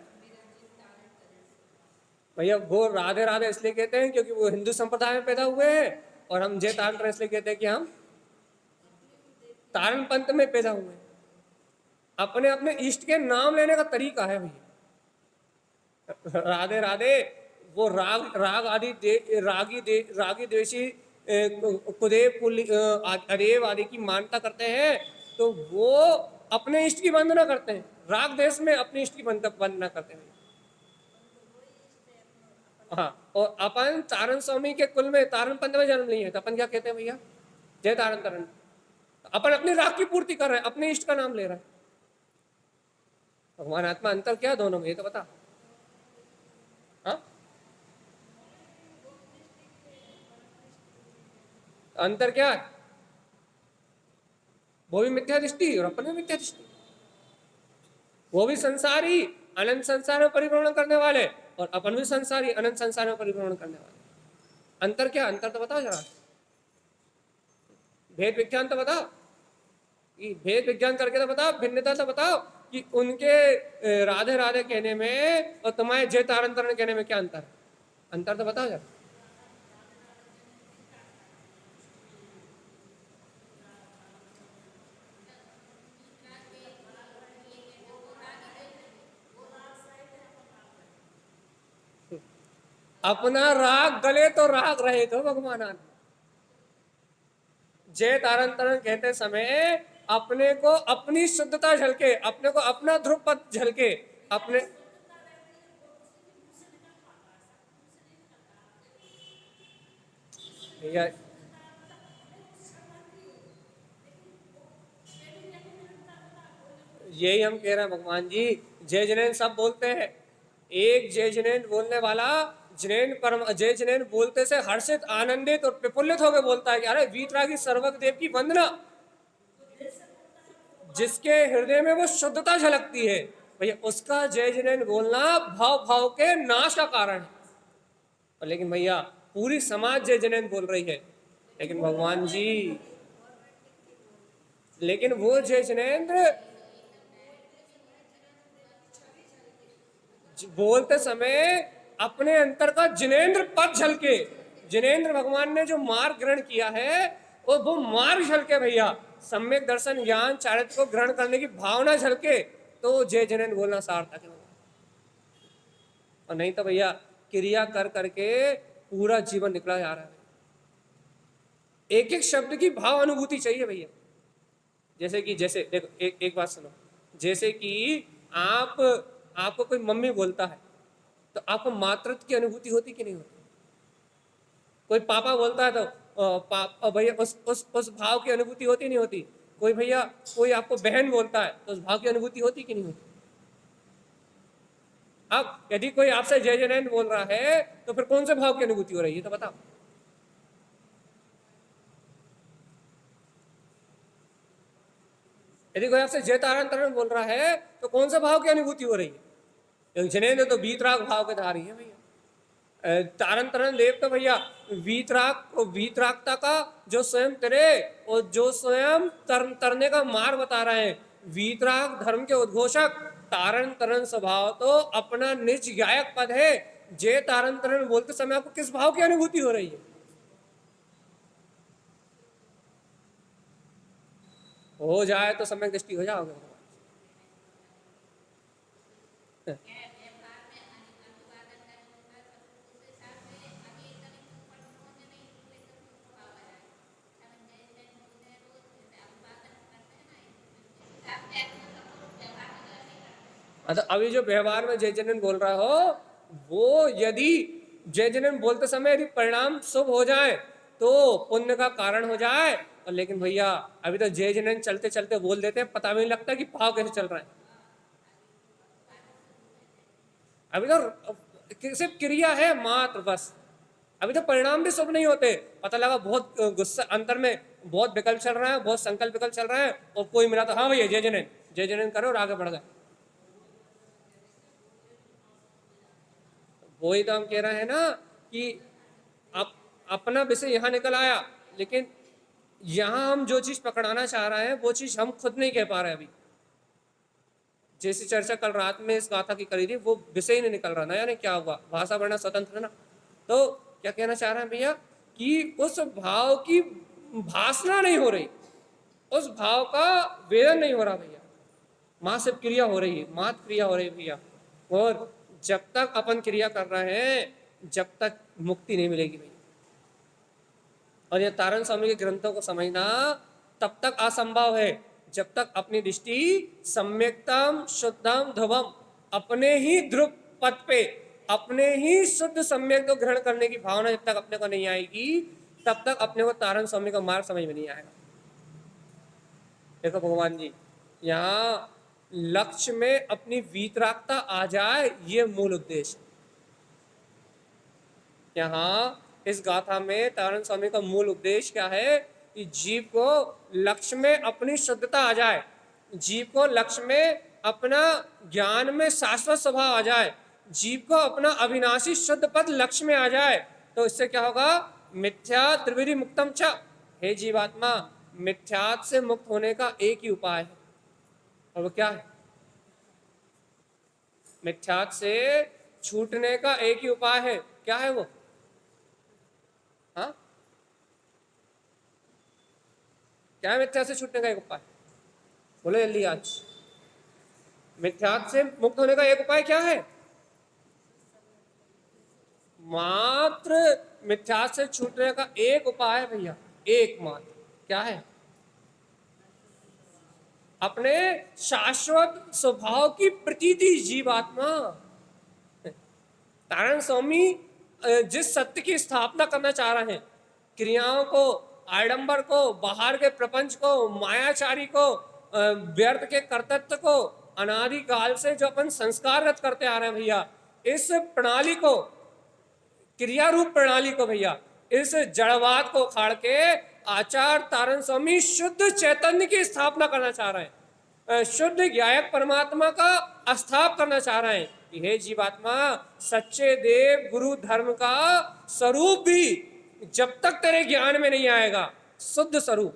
भैया, वो राधे राधे इसलिए कहते हैं क्योंकि वो हिंदू संप्रदाय में पैदा हुए हैं, और हम जय तारण तरण इसलिए कहते हैं कि हम तारण पंथ में पैदा हुए हैं। अपने अपने इष्ट के नाम लेने का तरीका है भैया। राधे राधे वो राग राग आदि रागी द्वेषी कुदेव अरेव आदि की मान्यता करते हैं, तो वो अपने इष्ट की वंदना करते हैं, राग देश में अपने इष्ट की वंदना करते हैं। हाँ, और अपन तारण स्वामी के कुल में, तारण पंथ में जन्म लिए हैं, तो अपन क्या कहते हैं भैया? जय तारण तारण। अपन अपनी राग की पूर्ति कर रहे हैं, अपने इष्ट का नाम ले रहे हैं। भगवान आत्मा अंतर क्या दोनों में, ये तो बता। हाँ, अंतर क्या है? वो भी मिथ्या दृष्टि और अपन भी मिथ्या दृष्टि। वो भी संसारी अनंत संसार में परिभ्रमण करने वाले, और अपन भी संसारी अनंत संसार में परिभ्रमण करने वाले। अंतर क्या? अंतर तो बताओ जरा, भेद विज्ञान तो बताओ, भेद विज्ञान करके तो बताओ, भिन्नता तो बताओ कि उनके राधे राधे कहने में और तुम्हारे जय तारण तारण कहने में क्या अंतर है? अंतर तो बताओ जरा। अपना राग गले तो राग रहे तो भगवान आत्मा। जय तारण तारण कहते समय अपने को अपनी शुद्धता झलके, अपने को अपना ध्रुव पद झलके, अपने भैया यही हम कह रहे हैं भगवान जी। जय जैन सब बोलते हैं, एक जय जैन बोलने वाला जैन परम जय जैन बोलते से हर्षित आनंदित और प्रफुल्लित होकर बोलता है कि अरे वीतरागी सर्वक देव की वंदना, जिसके हृदय में वो शुद्धता झलकती है भैया, उसका जय जैन बोलना भाव भाव के नाश का कारण है। और लेकिन भैया पूरी समाज जय जैन बोल रही है, लेकिन भगवान जी, लेकिन वो जय जैनेन्द्र बोलते समय अपने अंतर का जिनेन्द्र पद झलके, जिनेन्द्र भगवान ने जो मार्ग ग्रहण किया है वो मार्ग झलके भैया, सम्यक दर्शन ज्ञान चारित्र को ग्रहण करने की भावना झलके, तो जय जैन बोलना सार्थक है। और नहीं तो भैया क्रिया कर करके पूरा जीवन निकला जा रहा है। एक एक शब्द की भाव अनुभूति चाहिए भैया। जैसे कि जैसे देखो एक बात सुनो, जैसे कि आपको कोई मम्मी बोलता है, तो आपको मातृत्व की अनुभूति होती कि नहीं होती? कोई पापा बोलता है तो भैया उस भाव की अनुभूति होती नहीं होती। कोई भैया कोई आपको बहन बोलता है तो उस भाव की अनुभूति होती कि नहीं होती। अब यदि कोई आपसे जय जयनंद बोल रहा है तो फिर कौन से भाव की अनुभूति हो रही है तो बताओ। यदि कोई आपसे जय तारण तरण बोल रहा है तो कौन से भाव की अनुभूति हो रही है। जनेन्द्र तो वीतराग भाव के धारी है भैया। तारण तरण लेप तो भैया वीतरागता का जो स्वयं तेरे और जो स्वयं तरने का मार्ग बता रहे हैं। वीतराग धर्म के उद्घोषक तारण तरण स्वभाव तो अपना निज गायक पद है। जय तारण तरण बोलते समय आपको किस भाव की अनुभूति हो रही है। हो जाए तो सम्यक दृष्टि हो जाओगे। तो अभी जो व्यवहार में जय जनन बोल रहा हो वो यदि जय जनन बोलते समय यदि परिणाम शुभ हो जाए तो पुण्य का कारण हो जाए। और लेकिन भैया अभी तो जय जनन चलते चलते बोल देते हैं, पता भी नहीं लगता कि भाव कैसे चल रहा है। अभी तो सिर्फ क्रिया है मात्र बस। अभी तो परिणाम भी शुभ नहीं होते। पता लगा बहुत गुस्सा अंतर में बहुत विकल्प चल रहा है, बहुत संकल्प विकल्प चल रहा है और कोई मिला तो हाँ भैया जय जनन करो और आगे बढ़ गए। वही तो हम कह रहे हैं ना कि आप अपना विषय यहाँ निकल आया, लेकिन यहाँ हम जो चीज पकड़ाना चाह रहे हैं वो चीज हम खुद नहीं कह पा रहे अभी। जैसी चर्चा कल रात में इस गाथा की करी थी वो विषय ही नहीं निकल रहा। नया नहीं क्या हुआ, भाषा वर्णन स्वतंत्र है ना। तो क्या कहना चाह रहे हैं भैया कि उस भाव की भाषणा नहीं हो रही, उस भाव का वेदन नहीं हो रहा भैया। माँ सिर्फ क्रिया हो रही है, मात्र क्रिया हो रही है भैया। और जब तक अपन क्रिया कर रहे हैं जब तक मुक्ति नहीं मिलेगी भैया। और ये तारण स्वामी के ग्रंथों को समझना तब तक असंभव है जब तक अपनी दृष्टि सम्यक्तम शुद्धम ध्रुवम अपने ही ध्रुव पद पे अपने ही शुद्ध सम्यक को ग्रहण करने की भावना जब तक अपने को नहीं आएगी तब तक अपने को तारण स्वामी का मार्ग समझ में नहीं आएगा। देखो भगवान जी यहाँ लक्ष्य में अपनी वीतरागता आ जाए ये मूल उद्देश्य। यहाँ इस गाथा में तारण स्वामी का मूल उद्देश्य क्या है कि जीव को लक्ष्य में अपनी शुद्धता आ जाए, जीव को लक्ष्य में अपना ज्ञान में शाश्वत स्वभाव आ जाए, जीव को अपना अविनाशी शुद्ध पद लक्ष्य में आ जाए। तो इससे क्या होगा, मिथ्या त्रिविधि मुक्तम च। हे जीवात्मा, मिथ्यात से मुक्त होने का एक ही उपाय है और वो क्या है? मिथ्यात से छूटने का एक ही उपाय है। क्या है वो? हाँ, क्या है मिथ्या से छूटने का एक उपाय? बोलो जल्दी आज। मिथ्यात से मुक्त होने का एक उपाय क्या है? मात्र मिथ्यात से छूटने का एक उपाय है भैया, एक मात्र। क्या है? अपने शाश्वत स्वभाव की प्रतीति जीवात्मा। तारण स्वामी जिस सत्य की स्थापना करना चाह रहे हैं, क्रियाओं को, आडंबर को, बाहर के प्रपंच को, मायाचारी को, व्यर्थ के कर्तृत्व को, अनादि काल से जो अपन संस्कारगत करते आ रहे हैं भैया, इस प्रणाली को, क्रिया रूप प्रणाली को भैया, इस जड़वाद को उखाड़ के आचार्य तारण स्वामी शुद्ध चैतन्य की स्थापना करना चाह रहे हैं, शुद्ध ज्ञायक परमात्मा का स्थाप करना चाह रहे हैं कि हे जीवात्मा, सच्चे देव गुरु धर्म का स्वरूप भी जब तक तेरे ज्ञान में नहीं आएगा, शुद्ध स्वरूप,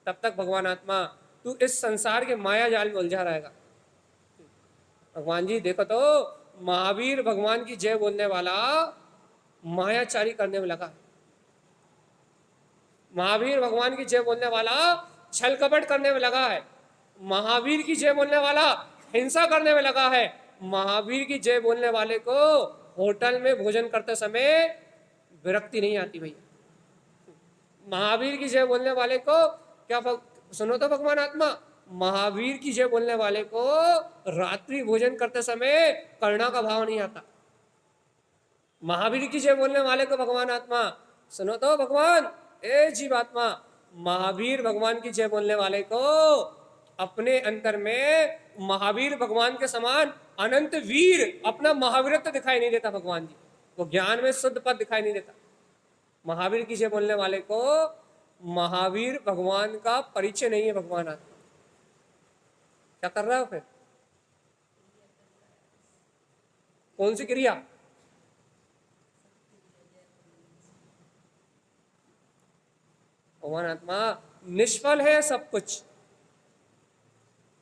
तब तक भगवान आत्मा तू इस संसार के माया जाल में उलझा रहेगा। भगवान जी देखो तो, महावीर भगवान की जय बोलने वाला मायाचारी करने में लगा, महावीर भगवान की जय बोलने वाला छल कपट करने में लगा है, महावीर की जय बोलने वाला हिंसा करने में लगा है, महावीर की जय बोलने वाले को होटल में भोजन करते समय विरक्ति नहीं आती भैया, महावीर की जय बोलने वाले को क्या सुनो तो भगवान आत्मा, महावीर की जय बोलने वाले को रात्रि भोजन करते समय करुणा का भाव नहीं आता, महावीर की जय बोलने वाले को भगवान आत्मा सुनो तो भगवान, ए जीवात्मा, महावीर भगवान की जय बोलने वाले को अपने अंतर में महावीर भगवान के समान अनंत वीर अपना महावीरत्व दिखाई नहीं देता। भगवान जी वो ज्ञान में शुद्ध पद दिखाई नहीं देता। महावीर की जय बोलने वाले को महावीर भगवान का परिचय नहीं है। भगवान आत्मा क्या कर रहा है फिर? कौन सी क्रिया? भगवान आत्मा निष्फल है सब कुछ।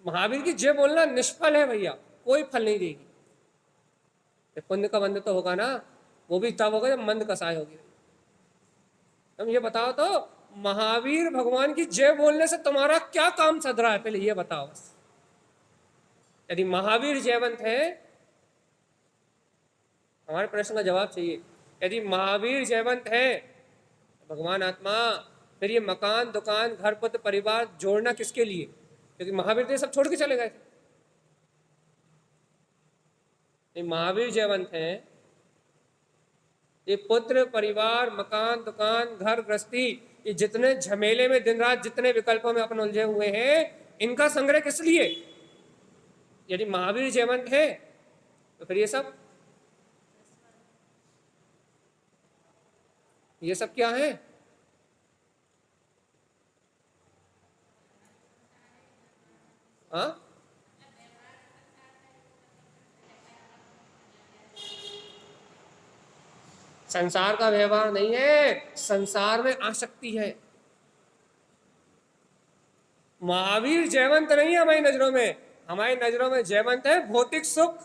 महावीर की जय बोलना निष्फल है भैया, कोई फल नहीं देगी। पुण्य का बंध तो होगा ना, वो भी तब होगा जब मंद कसाय होगी। तुम ये बताओ तो, महावीर भगवान की जय बोलने से तुम्हारा क्या काम सध रहा है, पहले ये बताओ बस। यदि महावीर जयवंत है, हमारे प्रश्न का जवाब चाहिए। यदि महावीर जयवंत है, भगवान आत्मा फिर ये मकान, दुकान, घर, पुत्र, परिवार जोड़ना किसके लिए? क्योंकि महावीर तो सब छोड़ के चले गए थे। महावीर जयवंत है, ये पुत्र, परिवार, मकान, दुकान, घर, गृहस्थी, ये जितने झमेले में दिन रात जितने विकल्पों में अपन उलझे हुए हैं, इनका संग्रह किस लिए? यदि महावीर जयवंत है तो फिर ये सब क्या है? हाँ, संसार का व्यवहार नहीं है, संसार में आसक्ति है। महावीर जयवंत नहीं है हमारी नजरों में। हमारी नजरों में जयवंत है भौतिक सुख।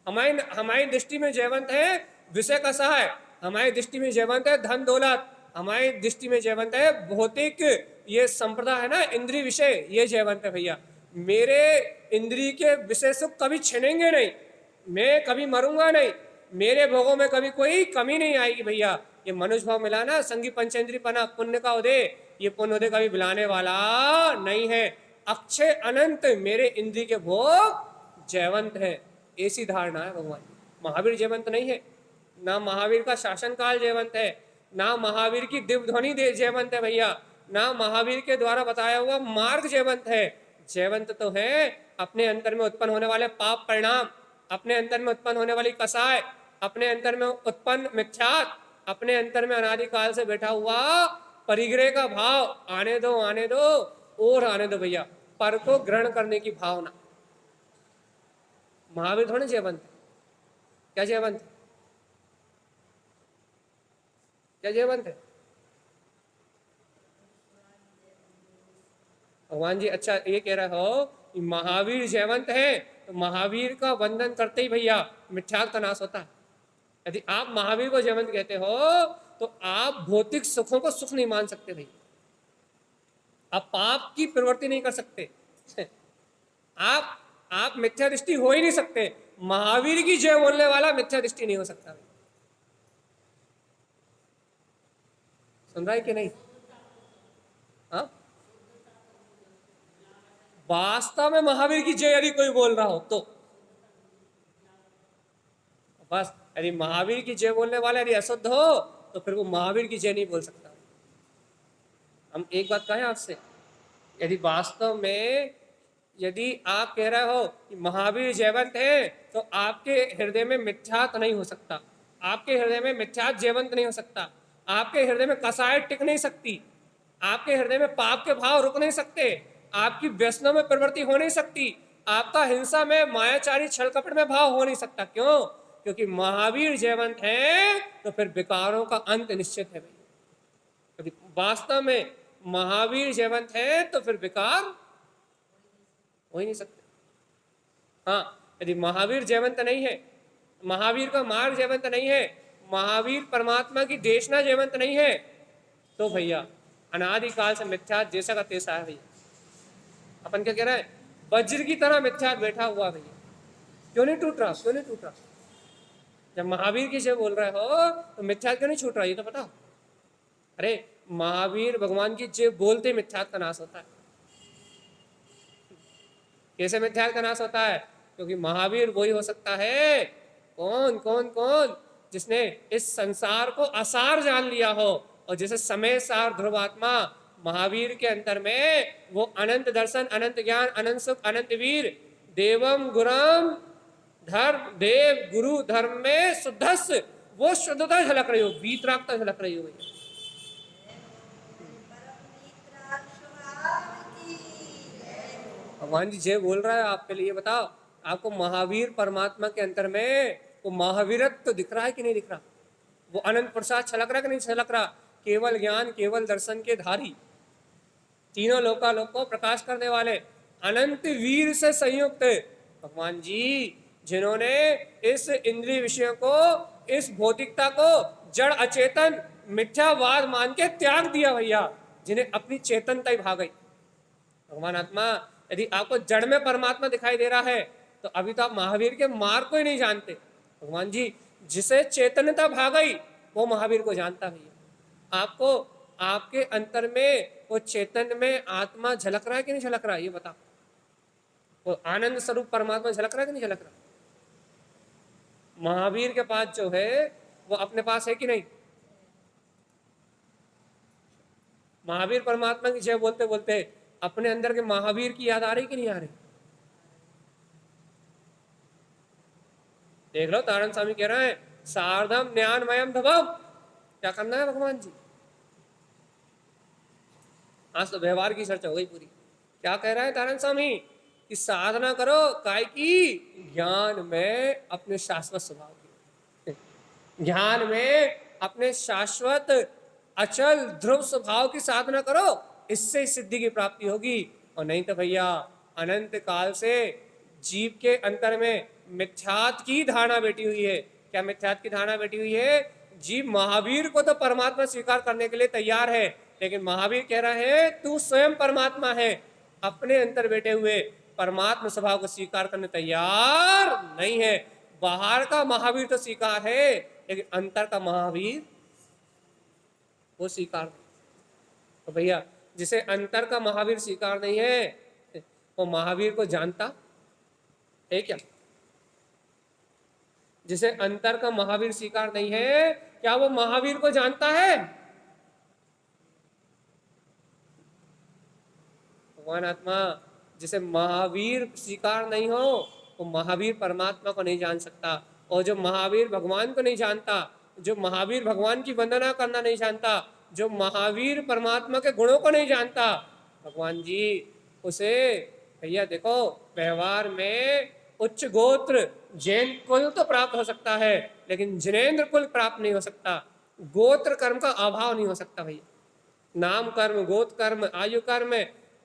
हमारी दृष्टि में जयवंत है विषय का सहाय। हमारी दृष्टि में जयवंत है धन दौलत। हमारी दृष्टि में जयवंत है भौतिक, ये संप्रदाय है ना, इंद्रिय विषय, ये जयवंत है भैया। मेरे इंद्रिय के विषय सुख कभी छिनेंगे नहीं, मैं कभी मरूंगा नहीं, मेरे भोगों में कभी कोई कमी नहीं आएगी भैया। ये मनुष्य भाव मिला ना, संगी पंचेंद्री पना, पुण्य का उदय, ये पुण्य उदय कभी बिलाने वाला नहीं है। अक्षय अनंत मेरे इंद्रिय के भोग जयवंत है, ऐसी धारणा है भगवान। महावीर जयवंत नहीं है, ना महावीर का शासन काल जयवंत है, ना महावीर की दिव्य ध्वनि जयवंत है भैया, ना महावीर के द्वारा बताया हुआ मार्ग जयवंत है। जयवंत तो है अपने अंतर में उत्पन्न होने वाले पाप परिणाम, अपने अंतर में उत्पन्न होने वाली कसाय, अपने अंतर में उत्पन्न मिथ्यात, अपने अंतर में अनादिकाल से बैठा हुआ परिग्रह का भाव। आने दो आने दो और आने दो भैया, पर को ग्रहण करने की भावना। महावीर थोड़े जयवंत है। क्या जयवंत है? क्या जयवंत है? भगवान जी अच्छा ये कह रहे हो कि महावीर जयवंत है, तो महावीर का वंदन करते ही भैया मिथ्यात्व का नाश होता है। यदि आप महावीर को जयवंत कहते हो तो आप भौतिक सुखों को सुख नहीं मान सकते भैया, आप पाप की प्रवृत्ति नहीं कर सकते, आप मिथ्या दृष्टि हो ही नहीं सकते। महावीर की जय बोलने वाला मिथ्या दृष्टि नहीं हो सकता। सुन रहा है कि नहीं? हाँ, वास्तव में महावीर की जय यदि कोई बोल रहा हो तो बस, यदि महावीर की जय बोलने वाला यदि अशुद्ध हो तो फिर वो महावीर की जय नहीं बोल सकता। हम एक बात कहें आपसे, यदि वास्तव में यदि आप कह रहे हो कि महावीर जयवंत है, तो आपके हृदय में मिथ्यात्व नहीं हो सकता, आपके हृदय में मिथ्यात्व जयवंत नहीं हो सकता, आपके हृदय में कसाय टिक नहीं सकती, आपके हृदय में पाप के भाव रुक नहीं सकते, आपकी व्यसनों में प्रवृत्ति हो नहीं सकती, आपका हिंसा में, मायाचारी, छल कपट में भाव हो नहीं सकता। क्यों? क्योंकि महावीर जयवंत है तो फिर विकारों का अंत निश्चित है भाई। वास्तव में महावीर जयवंत है तो फिर विकार हो ही नहीं सकते। हाँ, यदि महावीर जयवंत नहीं है, महावीर का मार्ग जयवंत नहीं है, महावीर परमात्मा की देशना जयवंत नहीं है, तो भैया अनादिकाल से मिथ्या जैसा का तैसा है भैया। अपन क्या कह रहे हैं? वज्र की तरह मिथ्या बैठा हुआ भैया, क्यों नहीं टूट रहा? क्यों नहीं टूट रहा? जब महावीर की जय बोल रहे हो तो मिथ्या क्यों नहीं छूट रहा? ये तो बताओ। अरे महावीर भगवान की जय बोलते मिथ्यात्व का नाश होता है। कैसे मिथ्यात्व का नाश होता है? क्योंकि महावीर वही हो सकता है, कौन कौन कौन जिसने इस संसार को असार जान लिया हो, और जैसे समय सार ध्रुवात्मा महावीर के अंतर में वो अनंत दर्शन, अनंत ज्ञान, अनंत सुख, अनंत वीर, देवम गुरम धर्म, देव गुरु धर्म में शुद्धस, वो शुद्धता झलक रही हो, वीतरागता झलक रही हो भैया। भगवान जी जय बोल रहा है आपके लिए। बताओ आपको महावीर परमात्मा के अंतर में वो महावीरत्व तो दिख रहा है कि नहीं दिख रहा? वो अनंत प्रसाद छलक रहा कि नहीं छलक रहा? केवल ज्ञान, केवल दर्शन के धारी, तीनों लोकालोक को प्रकाश करने वाले, अनंत वीर से संयुक्त भगवान जी, जिन्होंने इस इंद्रिय विषयों को, इस भौतिकता को जड़ अचेतन मिथ्यावाद मान के त्याग दिया भैया, जिन्हें अपनी चेतनता ही भाग गई। भगवान आत्मा, यदि आपको जड़ में परमात्मा दिखाई दे रहा है तो अभी तो आप महावीर के मार्ग को ही नहीं जानते। भगवान जी, जिसे चेतनता भाग गई वो महावीर को जानता भैया। आपको आपके अंतर में वो चेतन में आत्मा झलक रहा है कि नहीं झलक रहा है? ये बता, वो आनंद स्वरूप परमात्मा झलक रहा है कि नहीं झलक रहा? महावीर के पास जो है वो अपने पास है कि नहीं? महावीर परमात्मा की जय बोलते बोलते अपने अंदर के महावीर की याद आ रही कि नहीं आ रही? देख लो, तारण स्वामी कह रहे हैं सार्धम ज्ञानमयम धवम। क्या करना है भगवान जी? आज तो व्यवहार की चर्चा हो गई पूरी। क्या कह रहा है तारण स्वामी कि साधना करो काय की? ज्ञान में अपने शाश्वत स्वभाव की, ज्ञान में अपने शाश्वत अचल ध्रुव स्वभाव की साधना करो, इससे सिद्धि की प्राप्ति होगी। और नहीं तो भैया अनंत काल से जीव के अंतर में मिथ्यात की धारणा बैठी हुई है। क्या मिथ्यात की धारणा बैठी हुई है? जीव महावीर को तो परमात्मा स्वीकार करने के लिए तैयार है, लेकिन महावीर कह रहा है तू स्वयं परमात्मा है, अपने अंतर बैठे हुए परमात्मा स्वभाव को स्वीकार करने तैयार नहीं है। बाहर का महावीर तो स्वीकार है, लेकिन अंतर का महावीर वो स्वीकार नहीं। तो भैया जिसे अंतर का महावीर स्वीकार नहीं है वो महावीर को जानता है क्या? जिसे अंतर का महावीर स्वीकार नहीं है, क्या वो महावीर को जानता है? भगवान आत्मा, जिसे महावीर स्वीकार नहीं हो वो महावीर परमात्मा को नहीं जान सकता। और जो महावीर भगवान को नहीं जानता, जो महावीर भगवान की वंदना करना नहीं जानता, जो महावीर परमात्मा के गुणों को नहीं जानता, भगवान जी उसे भैया देखो व्यवहार में उच्च गोत्र जैन कुल तो प्राप्त हो सकता है, लेकिन जिनेन्द्र कुल प्राप्त नहीं हो सकता। गोत्र कर्म का अभाव नहीं हो सकता भैया। नाम कर्म, गोत्र कर्म, आयु कर्म,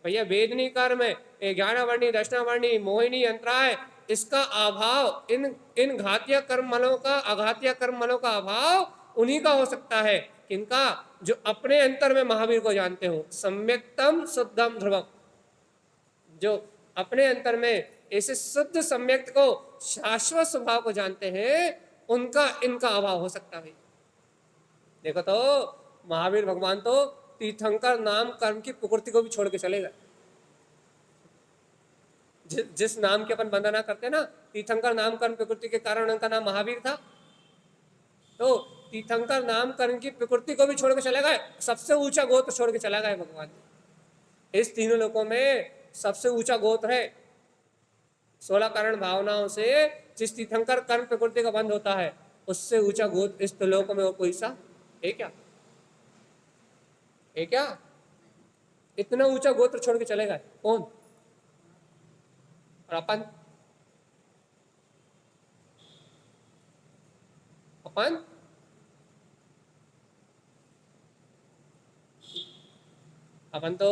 भैया वेदनी कर्म, 11 वर्णी, दशना वर्णी, मोहिनी, अंतराय, इसका अभाव, इन घातीय कर्म मलों का, अघातीय कर्म मलों का अभाव उन्हीं का हो सकता है। किनका? जो अपने अंतर में महावीर को जानते हो, सम्यक्तम शुद्धम ध्रुवम, जो अपने अंतर में ऐसे शुद्ध सम्यक्त को, शाश्वत स्वभाव को जानते हैं, उनका इनका अभाव हो सकता है। देखो तो महावीर भगवान तो तीर्थंकर नाम कर्म की प्रकृति को भी छोड़ के चले गए। जिस नाम की अपन वंदना करते ना, तीर्थंकर नाम कर्म प्रकृति के कारण उनका नाम महावीर था। तो तीर्थंकर नाम कर्म की प्रकृति को भी छोड़ के चले गए, सबसे ऊंचा गोत्र छोड़ के चला गए भगवान। इस तीनों लोकों में सबसे ऊंचा गोत्र है। 16 कारण भावनाओं से जिस तीर्थंकर कर्म प्रकृति का बंध होता है, उससे ऊंचा गोत्र इस लोक में और कोई सा है क्या? है क्या? इतना ऊंचा गोत्र छोड़ के चले गए कौन? और अपन अपन तो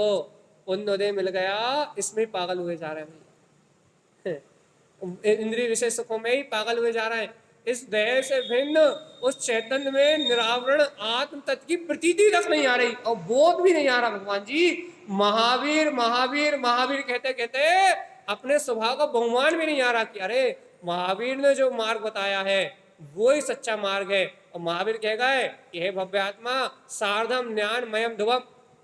उन्नोदय मिल गया इसमें पागल हुए जा रहे हैं। इंद्रिय विषय सुखों में ही पागल हुए जा रहे हैं। इस देह से भिन्न उस चैतन्य में निरावरण आत्म तत्व की प्रतीति तक नहीं आ रही और बोध भी नहीं आ रहा। भगवान जी महावीर महावीर महावीर कहते कहते अपने स्वभाव का बहुमान भी नहीं आ रहा कि अरे महावीर ने जो मार्ग बताया है वो ही सच्चा मार्ग है। और महावीर कह गए कि हे भव्य आत्मा सार्धम ज्ञान मयम ध्रुवम,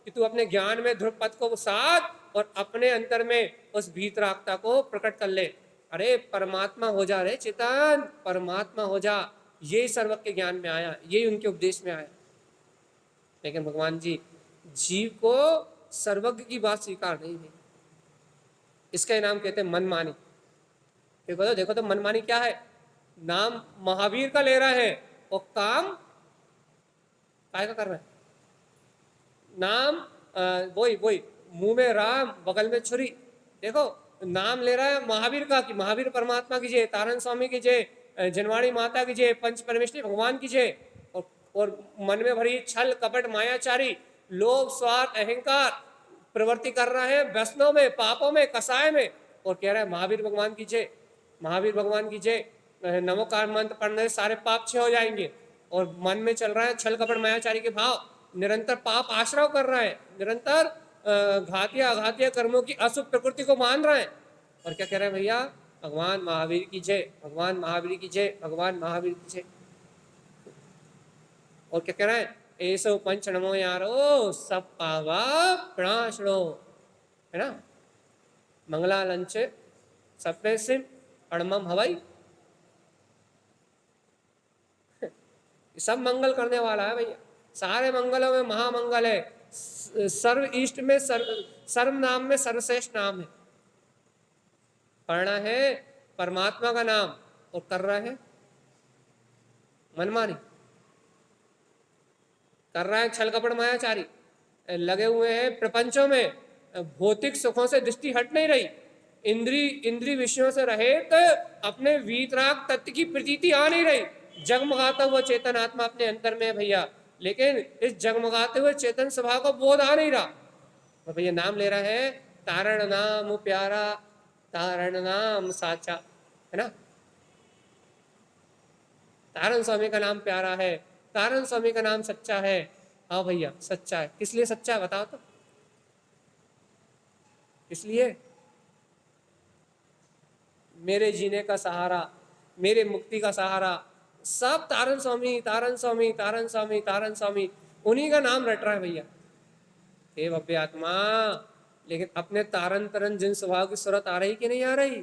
कि तू अपने ज्ञान में ध्रुव पथ को साध और अपने अंतर में उस भीतरागता को प्रकट कर ले। अरे परमात्मा हो जा रे चेतन, परमात्मा हो जा। यही सर्वज्ञ के ज्ञान में आया, यही उनके उपदेश में आया। लेकिन भगवान जी जीव को सर्वज्ञ की बात स्वीकार नहीं है। इसका नाम कहते हैं मनमानी। देखो तो मनमानी क्या है। नाम महावीर का ले रहा है और काम काय का कर रहा है। नाम वही वही मुंह में राम बगल में छुरी। देखो नाम ले रहा है महावीर का, कि महावीर परमात्मा की जय, तारण स्वामी की जय, जनवाणी माता की जय, पंच परमेश्वरी भगवान की जय। और मन में भरी छल कपट मायाचारी लोभ स्वार्थ अहंकार प्रवृत्ति कर रहा है व्यसनों में, पापों में, कसाय में, और कह रहा है महावीर भगवान की जय, महावीर भगवान की जय, नमोकार मंत्र पढ़ने से सारे पाप छह हो जाएंगे। और मन में चल रहा है छल कपट मायाचारी के भाव, निरंतर पाप आश्रव कर रहा है, निरंतर घातिया अघातिया कर्मों की अशुभ प्रकृति को मान रहा है। और क्या कह रहा है भैया, भगवान महावीर की जय, भगवान महावीर की जय, भगवान महावीर की जय। और क्या कह रहा है, ऐसो पंच नमो यारो सब पावा प्रणाशनो, है ना। मंगला लंच सप्रे सिम अणमम हवाई, सब मंगल करने वाला है भैया। सारे मंगलों में महामंगल है। सर्व इष्ट में सर्व नाम में सर्वश्रेष्ठ नाम है। पढ़ना है परमात्मा का नाम और कर रहा है मनमानी, कर रहा है छल कपट मायाचारी, लगे हुए हैं प्रपंचों में, भौतिक सुखों से दृष्टि हट नहीं रही, इंद्री विषयों से रहित अपने वीतराग तत्व की प्रतीति आ नहीं रही। जगमगाता हुआ चेतन आत्मा अपने अंतर में है भैया, लेकिन इस जगमगाते हुए चेतन स्वभाव को बोध आ नहीं रहा। तो भैया नाम ले रहा है, तारण नाम प्यारा, तारण नाम साचा, है ना। तारण स्वामी का नाम प्यारा है, तारण स्वामी का नाम सच्चा है। हाँ भैया सच्चा है। किस लिए सच्चा है बताओ तो, इसलिए मेरे जीने का सहारा, मेरे मुक्ति का सहारा सब तारण स्वामी, तारण स्वामी, तारण स्वामी, तारण स्वामी, उन्हीं का नाम रट रहा है भैया। हे भव्य आत्मा, लेकिन अपने तारण तरन जिन स्वभाव की सूरत आ रही कि नहीं आ रही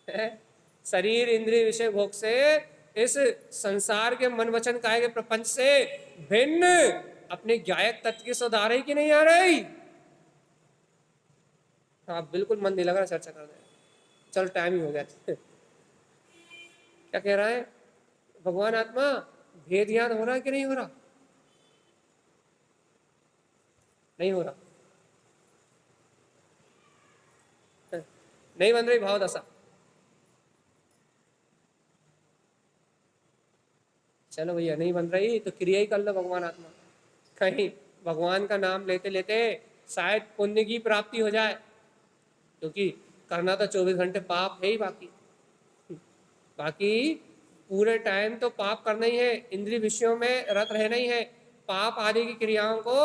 है? शरीर इंद्रिय विषय भोग से, इस संसार के मन वचन काया के प्रपंच से भिन्न अपने ज्ञायक तत्व की सूरत आ रही कि नहीं आ रही। आप बिल्कुल मन नहीं लग रहा चर्चा करने, चल टाइम ही हो गया। क्या कह रहा है भगवान आत्मा, भेद ज्ञान हो रहा है कि नहीं हो रहा, नहीं हो रहा, नहीं बन रही भाव दशा। चलो भैया नहीं बन रही तो क्रिया ही कर लो भगवान आत्मा। कहीं भगवान का नाम लेते लेते शायद पुण्य की प्राप्ति हो जाए, क्योंकि करना तो 24 घंटे पाप है ही, बाकी पूरे टाइम तो पाप करना ही है, इंद्रिय विषयों में रत रहना ही है, पाप आदि की क्रियाओं को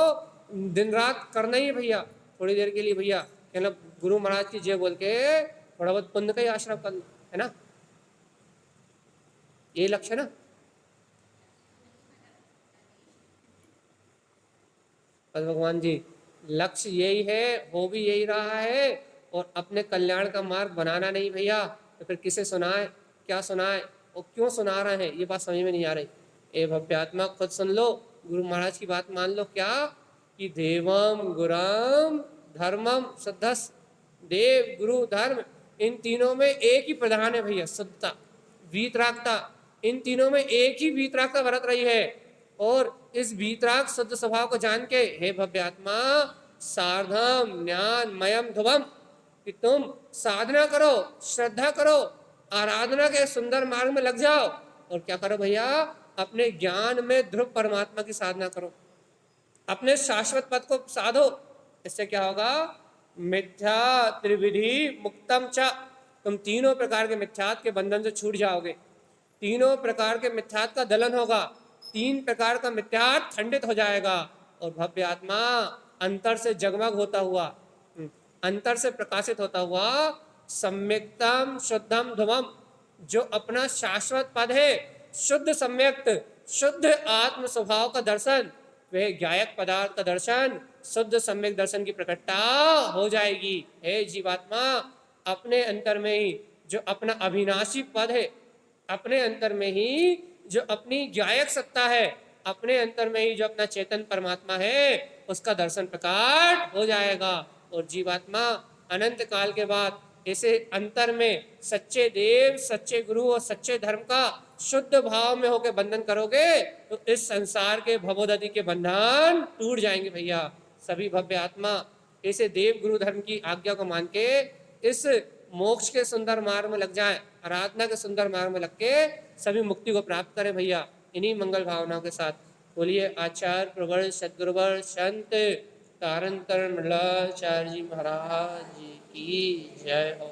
दिन रात करना ही है भैया। थोड़ी देर के लिए भैया कहना गुरु महाराज की जय बोल के थोड़ा बहुत पुण्य का ही आश्रम कर लो, है ना, ये लक्ष्य ना। भगवान जी लक्ष्य यही है, हो भी यही रहा है, और अपने कल्याण का मार्ग बनाना नहीं भैया, तो फिर किसे सुनाए, क्या सुनाए और क्यों सुना रहे हैं, ये बात समझ में नहीं आ रही। ए भव्यात्मा खुद सुन लो, गुरु महाराज की बात मान लो, क्या कि देवम गुरम धर्मम शुद्धस, देव गुरु धर्म, इन तीनों में एक ही प्रधान है भैया, शुद्धता वीतरागता, इन तीनों में एक ही वीतरागता बरत रही है। और इस वीतराग शुद्ध स्वभाव को जान के हे भव्यात्मा सार्धम ज्ञान मयम ध्रुवम, कि तुम साधना करो, श्रद्धा करो, आराधना के सुंदर मार्ग में लग जाओ, और क्या करो भैया, अपने ज्ञान में ध्रुव परमात्मा की साधना करो, अपने शाश्वत पद को साधो। इससे क्या होगा, मिथ्या त्रिविधि मुक्तम च, तुम तीनों प्रकार के मिथ्यात्व के बंधन से छूट जाओगे, तीनों प्रकार के मिथ्यात्व का दलन होगा, तीन प्रकार का मिथ्यात्व खंडित हो जाएगा, और भव्य आत्मा अंतर से जगमग होता हुआ, अंतर से प्रकाशित होता हुआ सम्यक्तम शुद्धम ध्रुवम, जो अपना शाश्वत पद है, शुद्ध सम्यक्त शुद्ध आत्म स्वभाव का दर्शन, वह ज्ञायक पदार्थ का दर्शन, शुद्ध सम्यक दर्शन की प्रकटता हो जाएगी। हे जीवात्मा, अपने अंतर में ही जो अपना अविनाशी पद है, अपने अंतर में ही जो अपनी गायक सत्ता है, अपने अंतर में ही जो अपना चेतन परमात्मा है, उसका दर्शन प्रकट हो जाएगा। और जीवात्मा अनंत काल के बाद ऐसे अंतर में सच्चे देव, सच्चे गुरु और सच्चे धर्म का शुद्ध भाव में होकर बंधन करोगे तो इस संसार के भवोदधि के बंधन टूट जाएंगे भैया। सभी भव्य आत्मा ऐसे देव गुरु धर्म की आज्ञा को मान के इस मोक्ष के सुंदर मार्ग में लग जाए, आराधना के सुंदर मार्ग में लग के सभी मुक्ति को प्राप्त करें भैया, इन्हीं मंगल भावनाओं के साथ। बोलिए आचार्य प्रवर सदगुरुवर संत तारण तरण मंडलाचार्य जी महाराज जी की जय हो।